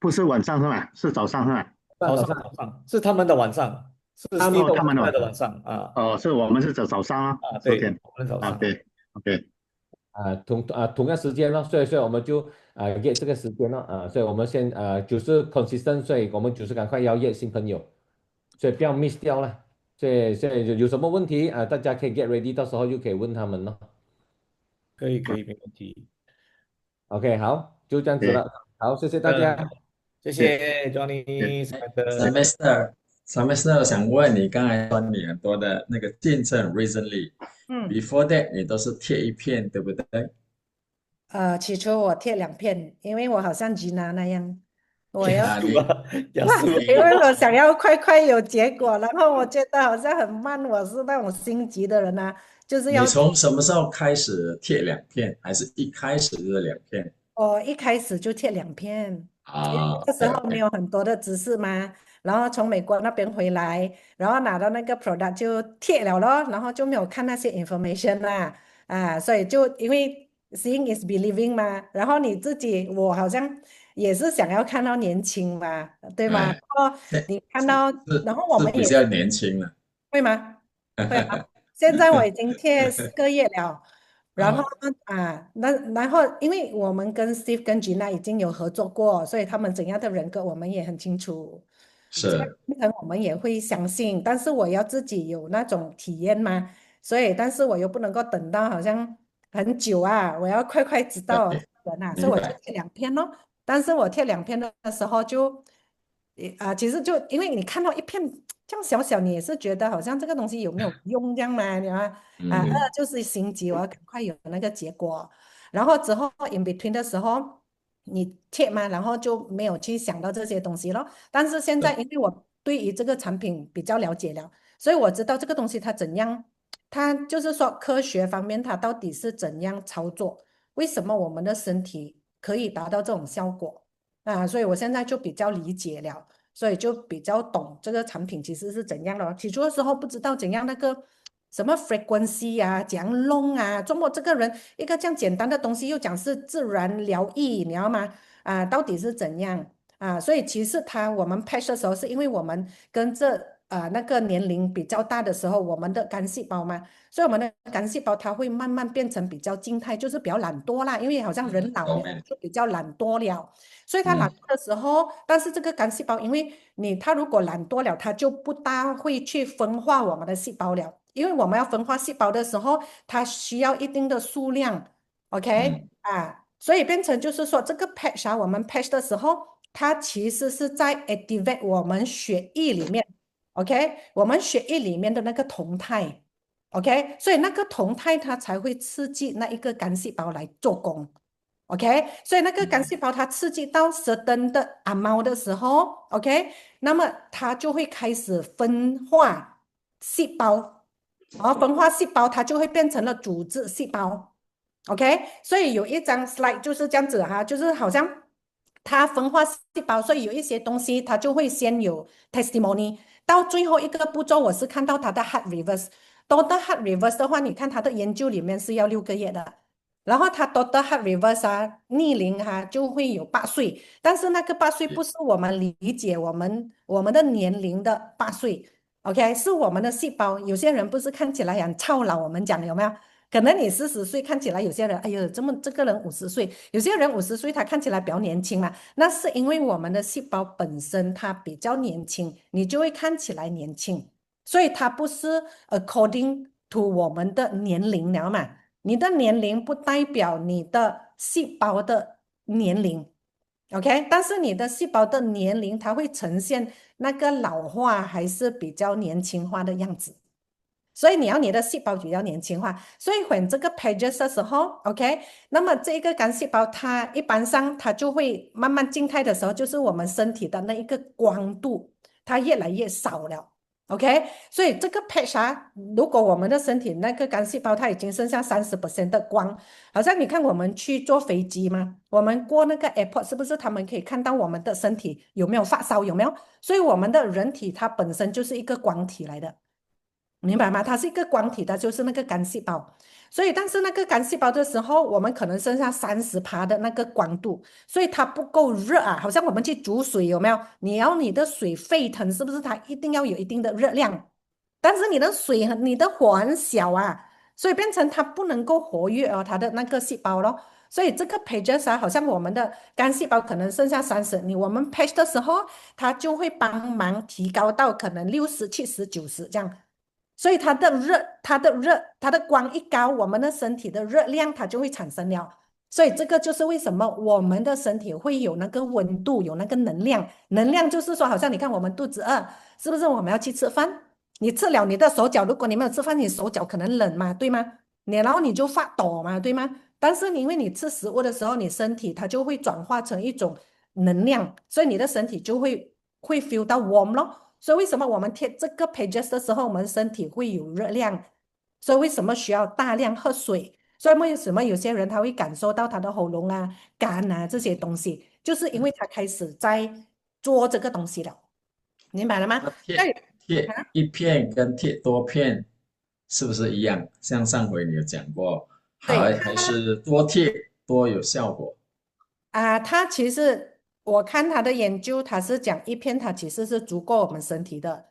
不是晚上是吧？是早上是吧？早上是他们的晚上，是 Steve 他们的的晚上啊。哦，是我们是早上啊对， 10点我们早上。OK。同样时间咯，所以我们就约这个时间咯，所以我们先就是 consistent，所以我们就是赶快要约新朋友，所以不要 miss 掉了。所以有什么问题大家可以 get ready，到时候就可以问他们咯。可以，没问题。OK， 好，就这样子了。好，谢谢大家。谢谢 Johnny。Semester，我想问你，刚才说你很多的那个见证 recently，before that 你都是贴一片，对不对？起初我贴2片，因为我好像 Gina 那样，我要你因为我想要快有结果，然后我觉得好像很慢，我是那种心急的人啊，就是要。你从什么时候开始贴2片，还是一开始就是2片？我一开始就贴2片，因为啊，那时候没有很多的知识嘛，然后从美国那边回来，然后拿到那个 product 就贴了咯，然后就没有看那些 information 啦，所以就因为 seeing is believing 嘛，然后你自己我好像也是想要看到年轻嘛，对吗？然后你看到，然后我们也比较年轻了，会吗？会啊，现在我已经贴4个月了。然后然后因为我们跟 Steve 跟 Gina 已经有合作过，所以他们怎样的人格我们也很清楚，是，可能我们也会相信，但是我要自己有那种体验嘛，所以但是我又不能够等到好像很久啊，我要快知道人所以我就贴2片咯。但是我贴2片的时候就其实就因为你看到一片这样小，你也是觉得好像这个东西有没有用这样嘛？你看就是心急，我要赶快有那个结果。然后之后 in between 的时候，你贴嘛，然后就没有去想到这些东西咯。但是现在因为我对于这个产品比较了解了，所以我知道这个东西它怎样，它就是说科学方面它到底是怎样操作，为什么我们的身体可以达到这种效果所以我现在就比较理解了。所以就比较懂这个产品其实是怎样的。起初的时候不知道怎样那个什么 frequency 怎样弄中国这个人一个这样简单的东西又讲是自然疗愈，你知道吗？到底是怎样所以其实我们 patch 的时候是因为我们跟着那个年龄比较大的时候，我们的肝细胞嘛，所以我们的肝细胞它会慢慢变成比较静态，就是比较懒惰啦，因为好像人老了就比较懒惰了。所以它懒惰的时候，但是这个肝细胞，因为它如果懒惰了，它就不大会去分化我们的细胞了。因为我们要分化细胞的时候，它需要一定的数量，OK 所以变成就是说这个 patch 啊，我们 patch 的时候，它其实是在 activate 我们血液里面，OK，我们血液里面的那个酮态，OK，所以那个酮态它才会刺激那一个干细胞来做工。OK，所以那个干细胞它刺激到 certain 的 amount 的时候，OK，那么它就会开始分化细胞，然后分化细胞它就会变成了组织细胞，OK，所以有一张 slide 就是这样子哈，就是好像它分化细胞，所以有一些东西它就会先有 testimony，到最后一个步骤我是看到它的 heart reverse， total heart reverse 的话，你看它的研究里面是要6个月的。然后他 total heart reverse 啊，逆龄哈、就会有8岁，但是那个8岁不是我们理解我们的年龄的8岁，OK，是我们的细胞。有些人不是看起来很操劳，我们讲有没有？可能你40岁看起来，有些人哎呦，这个人50岁，有些人50岁他看起来比较年轻嘛，那是因为我们的细胞本身它比较年轻，你就会看起来年轻，所以它不是 according to 我们的年龄了嘛。你的年龄不代表你的细胞的年龄，OK？但是你的细胞的年龄，它会呈现那个老化还是比较年轻化的样子。所以你要你的细胞比较年轻化，所以when这个 pages 的时候，OK，那么这个干细胞它一般上它就会慢慢静态的时候，就是我们身体的那一个光度，它越来越少了。OK，所以这个 patch 啊，如果我们的身体那个干细胞它已经剩下30%的光，好像你看我们去坐飞机嘛，我们过那个 airport 是不是他们可以看到我们的身体有没有发烧有没有？所以我们的人体它本身就是一个光体来的。明白吗？它是一个光体的，就是那个干细胞。所以，但是那个干细胞的时候，我们可能剩下30%的那个光度，所以它不够热啊。好像我们去煮水，有没有？你要你的水沸腾，是不是？它一定要有一定的热量，但是你的水你的火很小啊，所以变成它不能够活跃哦，它的那个细胞咯。所以这个 pages 啊，好像我们的干细胞可能剩下30，我们 patch 的时候，它就会帮忙提高到可能60、70、90这样。所以它的光一高，我们的身体的热量它就会产生了。所以这个就是为什么我们的身体会有那个温度，有那个能量。能量就是说，好像你看我们肚子饿，是不是我们要去吃饭？你吃了你的手脚，如果你没有吃饭，你手脚可能冷嘛，对吗？然后你就发抖嘛，对吗？但是因为你吃食物的时候，你身体它就会转化成一种能量，所以你的身体就会 feel 到 warm 咯。所以为什么我们贴这个 pages 的时候，我们身体会有热量？所以为什么需要大量喝水？所以为什么有些人他会感受到他的喉咙啊、干啊这些东西，就是因为他开始在做这个东西了，明白了吗？那贴一片跟贴多片是不是一样？像上回你有讲过，对，还是多贴多有效果？他其实我看他的研究，他是讲一片，它其实是足够我们身体的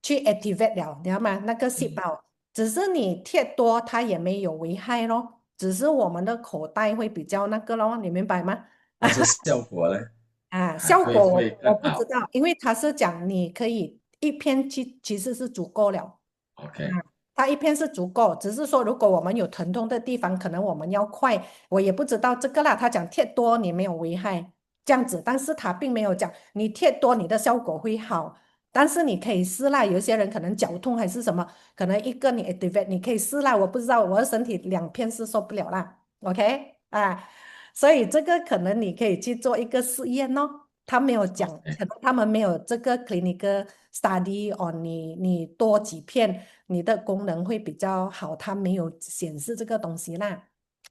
去 activate 了，你知道吗？那个细胞，只是你贴多，它也没有危害咯，只是我们的口袋会比较那个咯，你明白吗？但是效果呢，效果会我更好。不知道，因为他是讲你可以一片其实是足够了。OK，它一片是足够，只是说如果我们有疼痛的地方，可能我们要快，我也不知道这个啦。他讲贴多你没有危害这样子，但是他并没有讲你贴多你的效果会好，但是你可以试啦。有些人可能脚痛还是什么，可能一个你 activate 你可以试啦。我不知道我的身体2片是受不了啦，OK 啊，所以这个可能你可以去做一个试验哦。他没有讲，可能他们没有这个 clinical study on 你多几片。你的功能会比较好，它没有显示这个东西啦，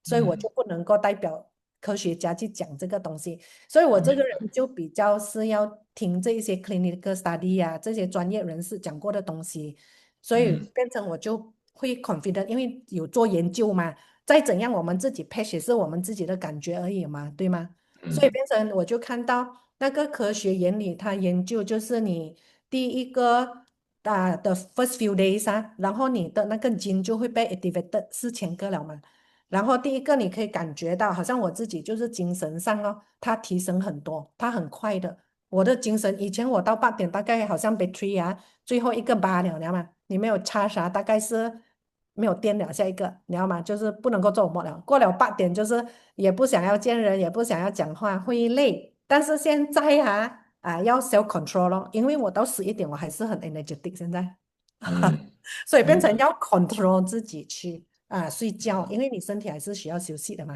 所以我就不能够代表科学家去讲这个东西，所以我这个人就比较是要听这一些 clinical study 啊，这些专业人士讲过的东西，所以变成我就会 confident，因为有做研究嘛，再怎样我们自己 patch 也是我们自己的感觉而已嘛，对吗？所以变成我就看到那个科学原理，它研究就是你第一个的 first few days 啊，然后你的那个 gene 就会被 activated 4000个了嘛。然后第一个你可以感觉到，好像我自己就是精神上哦，它提升很多，它很快的。我的精神以前我到8点大概好像 battery 啊，最后一个8了嘛，你没有 charge 啊，大概是没有电了，下一个你知道吗？就是不能够做梦了，过了8点就是也不想要见人，也不想要讲话，会累。但是现在要 self control 咯，因为我到11点我还是很 energetic 现在，所以变成要 control 自己去睡觉，因为你身体还是需要休息的嘛。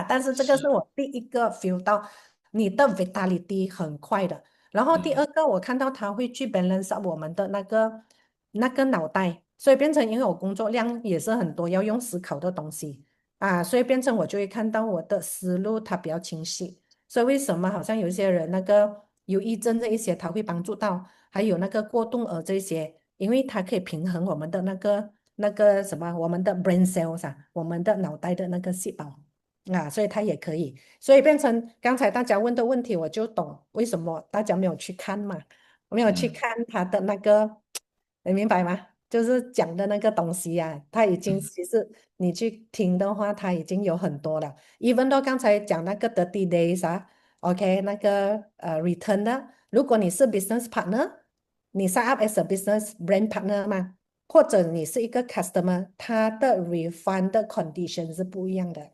但是这个是我第一个 feel 到你的 vitality 很快的。然后第二个，我看到他会去 balance up 我们的那个脑袋，所以变成因为我工作量也是很多要用思考的东西所以变成我就会看到我的思路它比较清晰。所以为什么好像有一些人那个忧郁症这一些，它会帮助到，还有那个过动儿这些，因为它可以平衡我们的那个什么，我们的 brain cells 我们的脑袋的那个细胞。所以它也可以，所以变成刚才大家问的问题，我就懂为什么大家没有去看嘛，没有去看他的那个，你明白吗？就是讲的那个东西他已经其实你去听的话，他已经有很多了。even 到刚才讲那个 30 days OK 那个return 的，如果你是 business partner，你 sign up as a business brand partner 嘛，或者你是一个 customer，他的 refund 的 condition 是不一样的。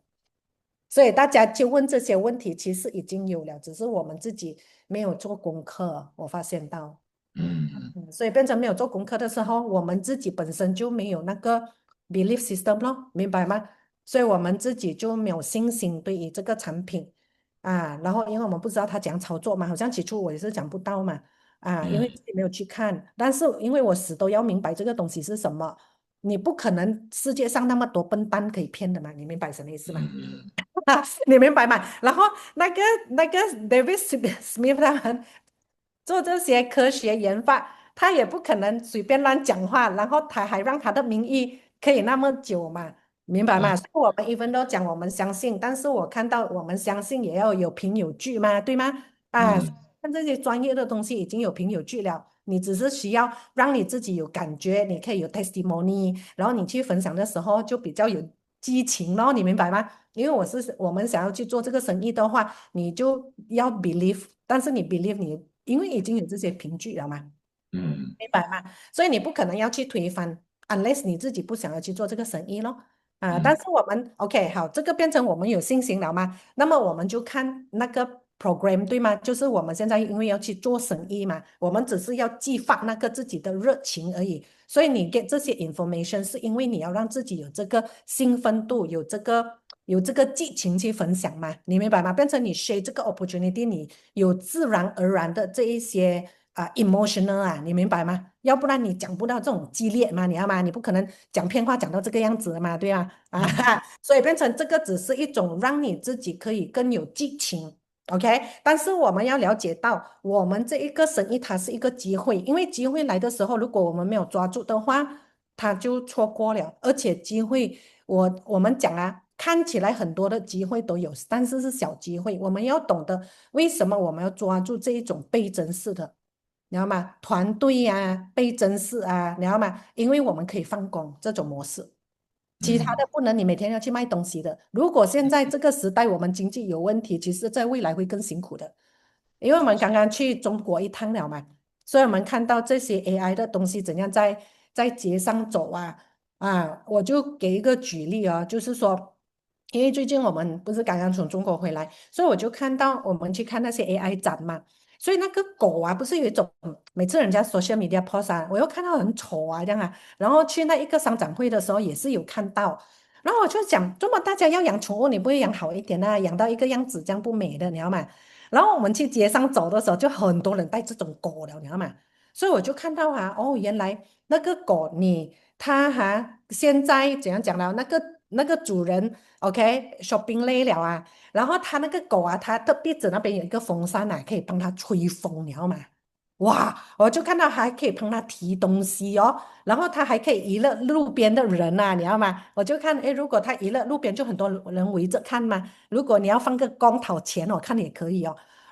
所以大家就问这些问题，其实已经有了，只是我们自己没有做功课。我发现到，所以变成没有做功课的时候，我们自己本身就没有那个 belief system 咯，明白吗？所以我们自己就没有信心对于这个产品然后因为我们不知道他怎样操作嘛，好像起初我也是讲不到嘛因为自己没有去看，但是因为我死都要明白这个东西是什么，你不可能世界上那么多笨蛋可以骗的嘛，你明白什么意思吗？你明白吗？然后那个 David Smith 他们做这些科学研发，他也不可能随便乱讲话，然后他还让他的名誉可以那么久嘛，明白吗？所以我们even 都讲我们相信，但是我看到我们相信也要有凭有据嘛，对吗？看这些专业的东西已经有凭有据了，你只是需要让你自己有感觉，你可以有 testimony，然后你去分享的时候就比较有激情咯，你明白吗？因为我们想要去做这个生意的话，你就要 believe，但是你 believe 你，因为已经有这些凭据了嘛，明白吗？所以你不可能要去推翻，unless 你自己不想要去做这个生意咯。但是我们 OK 好，这个变成我们有信心了吗？那么我们就看那个 program 对吗？就是我们现在因为要去做生意嘛，我们只是要激发那个自己的热情而已。所以你给这些 information 是因为你要让自己有这个兴奋度，有这个激情去分享嘛？你明白吗？变成你 share 这个 opportunity，你有自然而然的这一些emotional 你明白吗？要不然你讲不到这种激烈嘛，你知道吗？你不可能讲骗话讲到这个样子嘛，对吧？所以变成这个只是一种让你自己可以更有激情。OK，但是我们要了解到，我们这一个生意它是一个机会，因为机会来的时候，如果我们没有抓住的话，它就错过了。而且机会，我们讲看起来很多的机会都有，但是是小机会。我们要懂得为什么我们要抓住这一种倍增式的，你知道吗？团队倍增式你知道吗？因为我们可以放工这种模式。其他的不能，你每天要去卖东西的。如果现在这个时代我们经济有问题，其实在未来会更辛苦的。因为我们刚刚去中国一趟了嘛，所以我们看到这些 AI 的东西怎样在街上走我就给一个举例就是说，因为最近我们不是刚刚从中国回来，所以我就看到我们去看那些 AI 展嘛，所以那个狗不是有一种每次人家 social media post 我又看到很丑这样然后去那一个商展会的时候也是有看到，然后我就讲，这么大家要养宠物，你不会养好一点养到一个样子这样不美的，你知道吗？然后我们去街上走的时候，就很多人带这种狗了，你知道吗？所以我就看到原来那个狗它现在怎样讲呢？那个主人 OK shopping 累了然后它那个狗它的鼻子那边有一个风扇可以帮它吹风，你知道吗？哇！我就看到还可以帮它提东西然后它还可以娱乐路边的人你知道吗？我就看，如果它娱乐路边，就很多人围着看嘛。如果你要放个光讨钱，我看也可以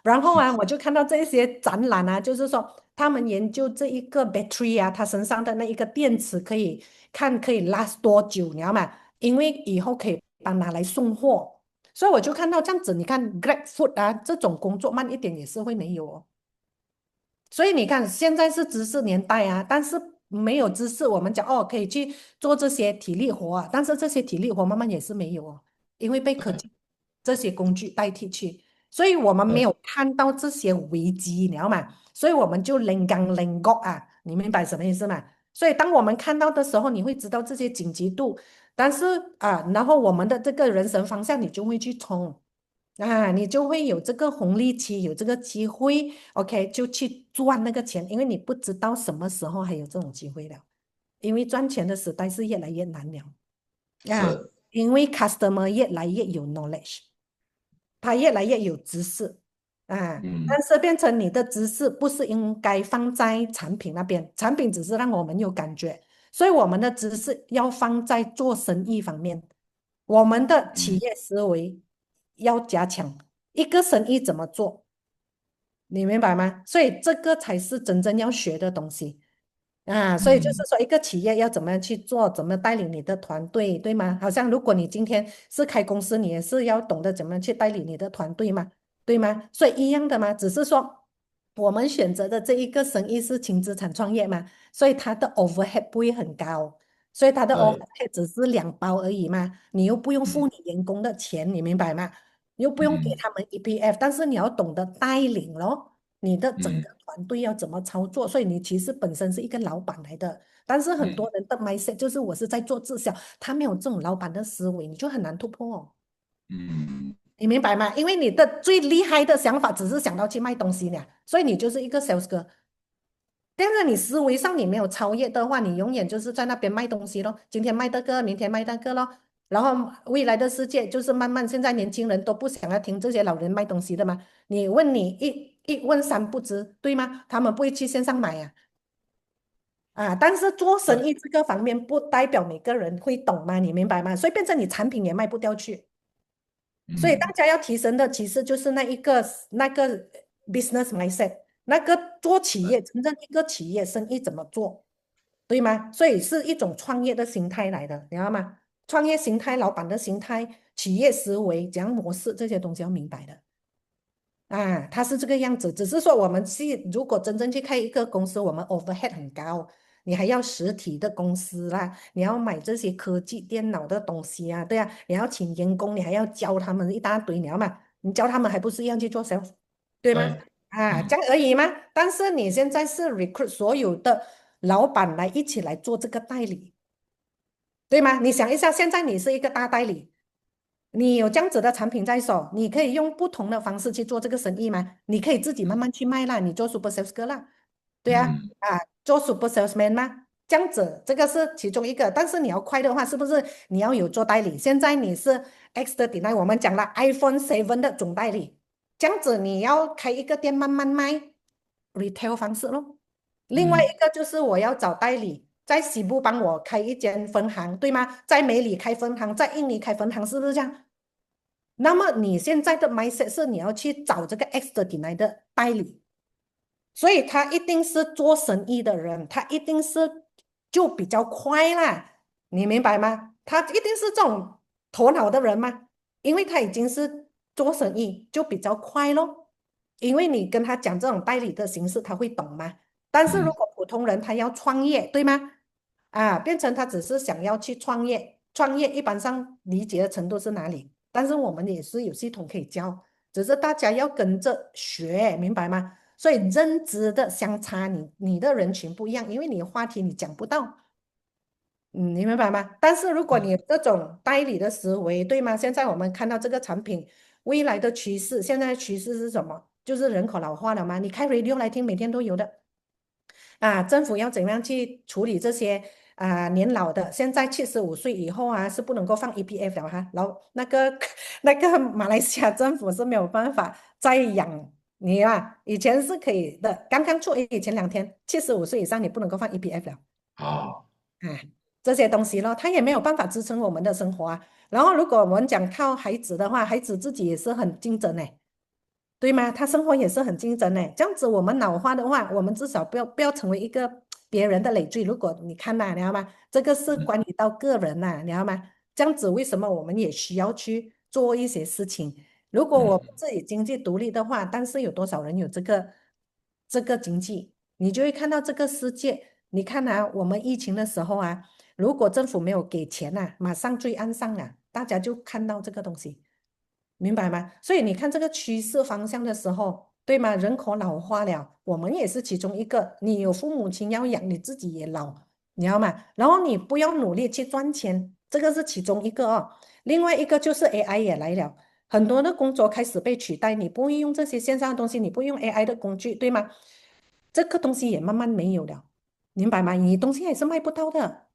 然后我就看到这些展览就是说他们研究这一个 battery它身上的那一个电池可以 last 多久，你知道吗？因为以后可以帮拿来送货，所以我就看到这样子，你看 Grab Food 这种工作慢一点也是会没有所以你看，现在是知识年代但是没有知识，我们讲哦可以去做这些体力活啊，但是这些体力活慢慢也是没有哦，因为被科技这些工具代替去，所以我们没有看到这些危机，你知道吗？所以我们就零刚零觉啊，你明白什么意思吗？所以当我们看到的时候，你会知道这些紧急度，但是然后我们的这个人生方向，你就会去冲。你就会有这个红利期，有这个机会，OK，就去赚那个钱，因为你不知道什么时候还有这种机会了，因为赚钱的时代是越来越难了是，因为 customer 越来越有 knowledge，他越来越有知识但是变成你的知识不是应该放在产品那边，产品只是让我们有感觉，所以我们的知识要放在做生意方面，我们的企业思维要加强，一个生意怎么做，你明白吗？所以这个才是真正要学的东西所以就是说，一个企业要怎么样去做，怎么带领你的团队，对吗？好像如果你今天是开公司，你也是要懂得怎么样去带领你的团队嘛，对吗？所以一样的嘛，只是说我们选择的这一个生意是轻资产创业嘛，所以它的 overhead 不会很高，所以它的 对，overhead 只是2包而已嘛，你又不用付你员工的钱，你明白吗？你又不用给他们 EPF，但是你要懂得带领咯。你的整个团队要怎么操作，所以你其实本身是一个老板来的，但是很多人的 mindset 就是我是在做直销，他没有这种老板的思维，你就很难突破你明白吗？因为你的最厉害的想法只是想到去卖东西呢，所以你就是一个 sales 哥。但是你思维上你没有超越的话，你永远就是在那边卖东西咯，今天卖这个，明天卖那个咯，然后未来的世界就是慢慢，现在年轻人都不想要听这些老人卖东西的嘛。你问你一问三不知，对吗？他们不会去线上买但是做生意这个方面不代表每个人会懂嘛，你明白吗？所以变成你产品也卖不掉去。所以大家要提升的其实就是那个 business mindset，那个做企业真正一个企业生意怎么做，对吗？所以是一种创业的心态来的，你知道吗？创业心态、老板的心态、企业思维、讲模式这些东西要明白的它是这个样子。只是说我们如果真正去开一个公司，我们 overhead 很高。你还要实体的公司啦，你要买这些科技电脑的东西对啊，你要请员工，你还要教他们一大堆，你知道吗？你教他们还不是一样去做 sales，对吗？对，这样而已吗？但是你现在是 recruit 所有的老板来一起来做这个代理，对吗？你想一下，现在你是一个大代理，你有这样子的产品在手，你可以用不同的方式去做这个生意吗？你可以自己慢慢去卖啦，你做 super sales 哥啦，对做 super salesman 吗？这样子，这个是其中一个。但是你要快的话，是不是你要有做代理？现在你是 X 的顶 e 我们讲了 iPhone 7的总代理，这样子你要开一个店慢慢卖 retail 方式咯。另外一个就是我要找代理，在西部帮我开一间分行，对吗？在美里开分行，在印尼开分行，是不是这样？那么你现在的 mindset 是你要去找这个 X 的顶 e 的代理。所以他一定是做生意的人，他一定是就比较快啦，你明白吗？他一定是这种头脑的人吗？因为他已经是做生意，就比较快咯。因为你跟他讲这种代理的形式，他会懂吗？但是如果普通人他要创业，对吗？变成他只是想要去创业，创业一般上理解的程度是哪里？但是我们也是有系统可以教，只是大家要跟着学，明白吗？所以认知的相差，你的人群不一样，因为你的话题你讲不到，你明白吗？但是如果你这种代理的思维，对吗？现在我们看到这个产品未来的趋势，现在的趋势是什么？就是人口老化了吗？你开 radio 来听，每天都有的。政府要怎样去处理这些年老的？现在75岁以后是不能够放 EPF 了哈。然后那个马来西亚政府是没有办法再养你以前是可以的，刚刚出以前2天，75岁以上你不能够放 EPF 了这些东西咯，他也没有办法支撑我们的生活然后如果我们讲靠孩子的话，孩子自己也是很竞争对吗？他生活也是很竞争这样子我们老化的话，我们至少不要成为一个别人的累赘。如果你看你知道吗？这个是关于到个人你知道吗？这样子为什么我们也需要去做一些事情？如果我们自己经济独立的话，但是有多少人有这个经济，你就会看到这个世界你看啊，我们疫情的时候啊，如果政府没有给钱啊，马上追岸上啊，大家就看到这个东西，明白吗？所以你看这个趋势方向的时候，对吗？人口老化了，我们也是其中一个。你有父母亲要养，你自己也老，你知道吗？然后你不要努力去赚钱，这个是其中一个哦。另外一个就是 AI 也来了，很多的工作开始被取代，你不会用这些线上的东西，你不用 AI 的工具，对吗？这个东西也慢慢没有了，明白吗？你东西也是卖不到的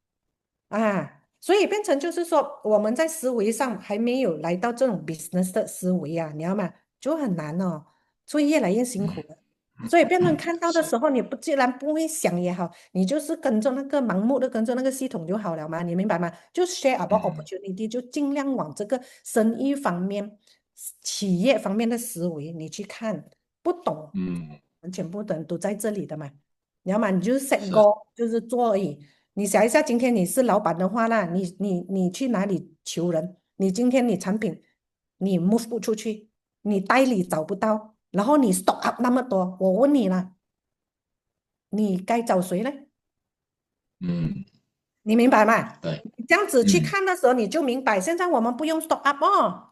啊，所以变成就是说，我们在思维上还没有来到这种 business 的思维啊，你知道吗？就很难哦，所以越来越辛苦了。所以变成看到的是，时候，你不既然不会想也好，你就是跟着那个盲目的跟着那个系统就好了嘛，你明白吗？就 share about 嗯 opportunity，就尽量往这个生意方面、企业方面的思维你去看，不懂，嗯，全部的人都在这里的嘛，你知道吗？你就是 set 是，goal，就是做而已。你想一下，今天你是老板的话啦，你去哪里求人？你今天你产品你 move 不出去，你代理找不到，然后你 stock up 那么多，我问你了，你该找谁呢？嗯，你明白吗？对，你这样子去嗯看的时候，你就明白，现在我们不用 stock up 哦，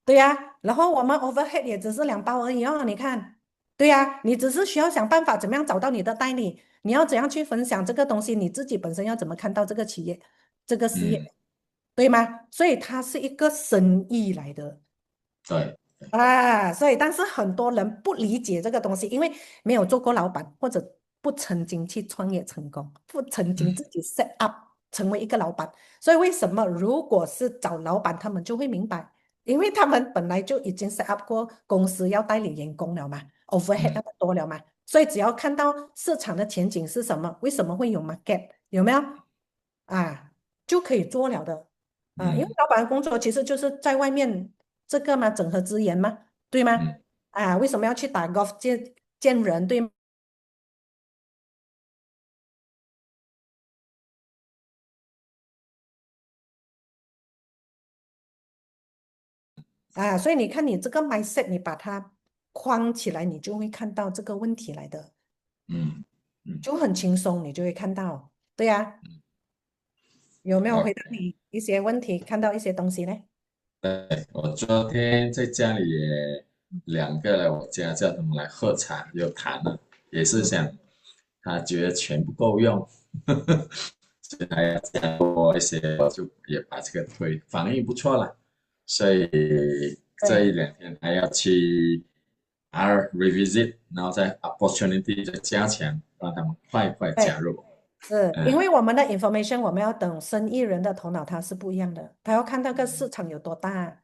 对呀，然后我们 overhead 也只是2包而已哦，你看，对呀，你只是需要想办法怎么样找到你的代理，你要怎样去分享这个东西，你自己本身要怎么看到这个企业、这个事嗯，业，对吗？所以它是一个生意来的。对，啊，所以但是很多人不理解这个东西，因为没有做过老板，或者不曾经去创业成功，不曾经嗯自己 set up 成为一个老板，所以为什么如果是找老板，他们就会明白，因为他们本来就已经 set up 过公司要带领员工了嘛，overhead 那嗯么多了嘛，所以只要看到市场的前景是什么，为什么会有 market，有没有啊，就可以做了的。啊，因为嗯老板的工作其实就是在外面这个嘛，整合资源嘛，对吗？嗯啊，为什么要去打 golf 见人，对吗？啊，所以你看你这个 mindset，你把它框起来，你就会看到这个问题来的，嗯嗯就很轻松，你就会看到，对呀，有没有回答，OK。你一些问题，看到一些东西呢？对，我昨天在家里也2个来我家叫他们来喝茶，又谈了，也是想他觉得钱不够用，所以还要加多一些，我就也把这个推，反应不错了，所以这对1、2天还要去 revisit，然后再 opportunity 再加强，让他们快快加对。入。是因嗯为我们的 information，我们要等生意人的头脑，他是不一样的，他要看那个市场有多大，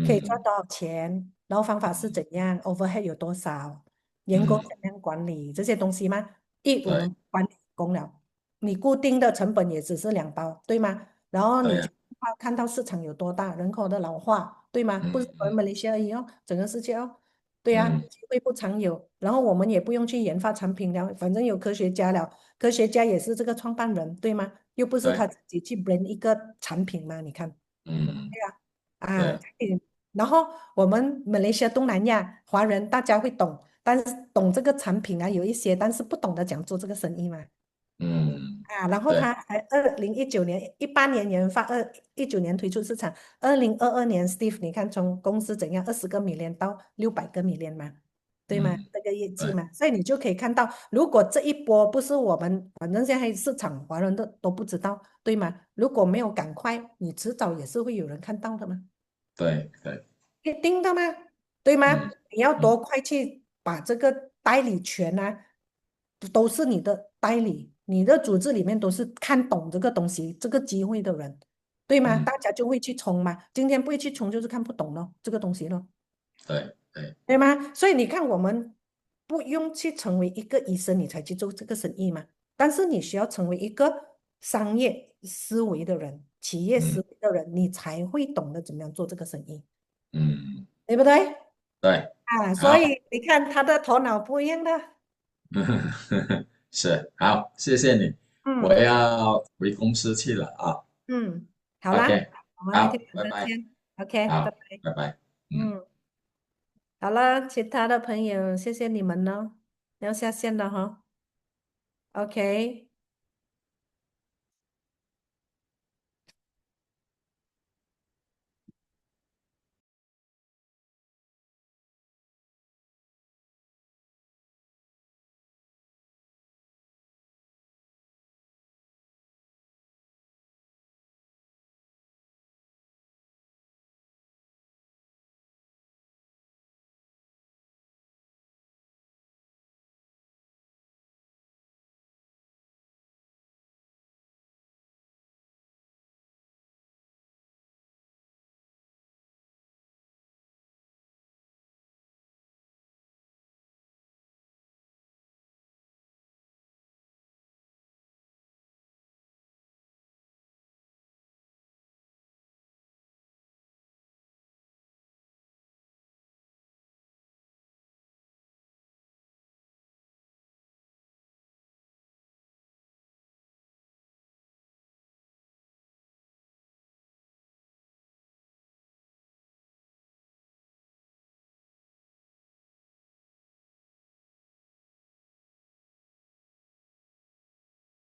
可以赚嗯多少钱，然后方法是怎样，overhead 有多少，员工嗯，怎样管理这些东西吗？我对们管理工了，你固定的成本也只是2包，对吗？然后你就对呀，看到市场有多大，人口的老化，对吗？不是我们马来西亚而已哦，整个世界哦。对呀，嗯机会不常有，然后我们也不用去研发产品了，反正有科学家了，科学家也是这个创办人，对吗？又不是他对，自己去 brand 一个产品嘛，你看，嗯对呀，啊，对，然后我们马来西亚、东南亚华人大家会懂，但是懂这个产品啊，有一些，但是不懂得讲做这个生意嘛。嗯啊，然后对。他还2019年、18年研发，19年推出市场，2022年 Steve，你看从公司怎样20个million到600个million嘛，对吗？嗯，这个业绩对，嘛，所以你就可以看到，如果这一波不是我们，反正现在市场华人都不知道，对吗？如果没有赶快，你迟早也是会有人看到的嘛。对，对，一定的吗？对吗？嗯你要嗯多快去把这个代理权啊，都是你的代理，你的组织里面都是看懂这个东西、这个机会的人，对吗？嗯，大家就会去冲嘛。今天不会去冲，就是看不懂咯，这个东西咯，对对，对吗？所以你看，我们不用去成为一个医生，你才去做这个生意嘛。但是你需要成为一个商业思维的人、企业思嗯维的人，你才会懂得怎么样做这个生意，嗯，对不对？对，啊，所好，以你看他的头脑不一样的。是，好，谢谢你，我嗯要回公司去了啊。嗯，好啦，OK，我们明天好，拜拜，聊天。OK，拜好，拜。拜拜，嗯。嗯，好了，其他的朋友，谢谢你们呢，要下线了哈。OK。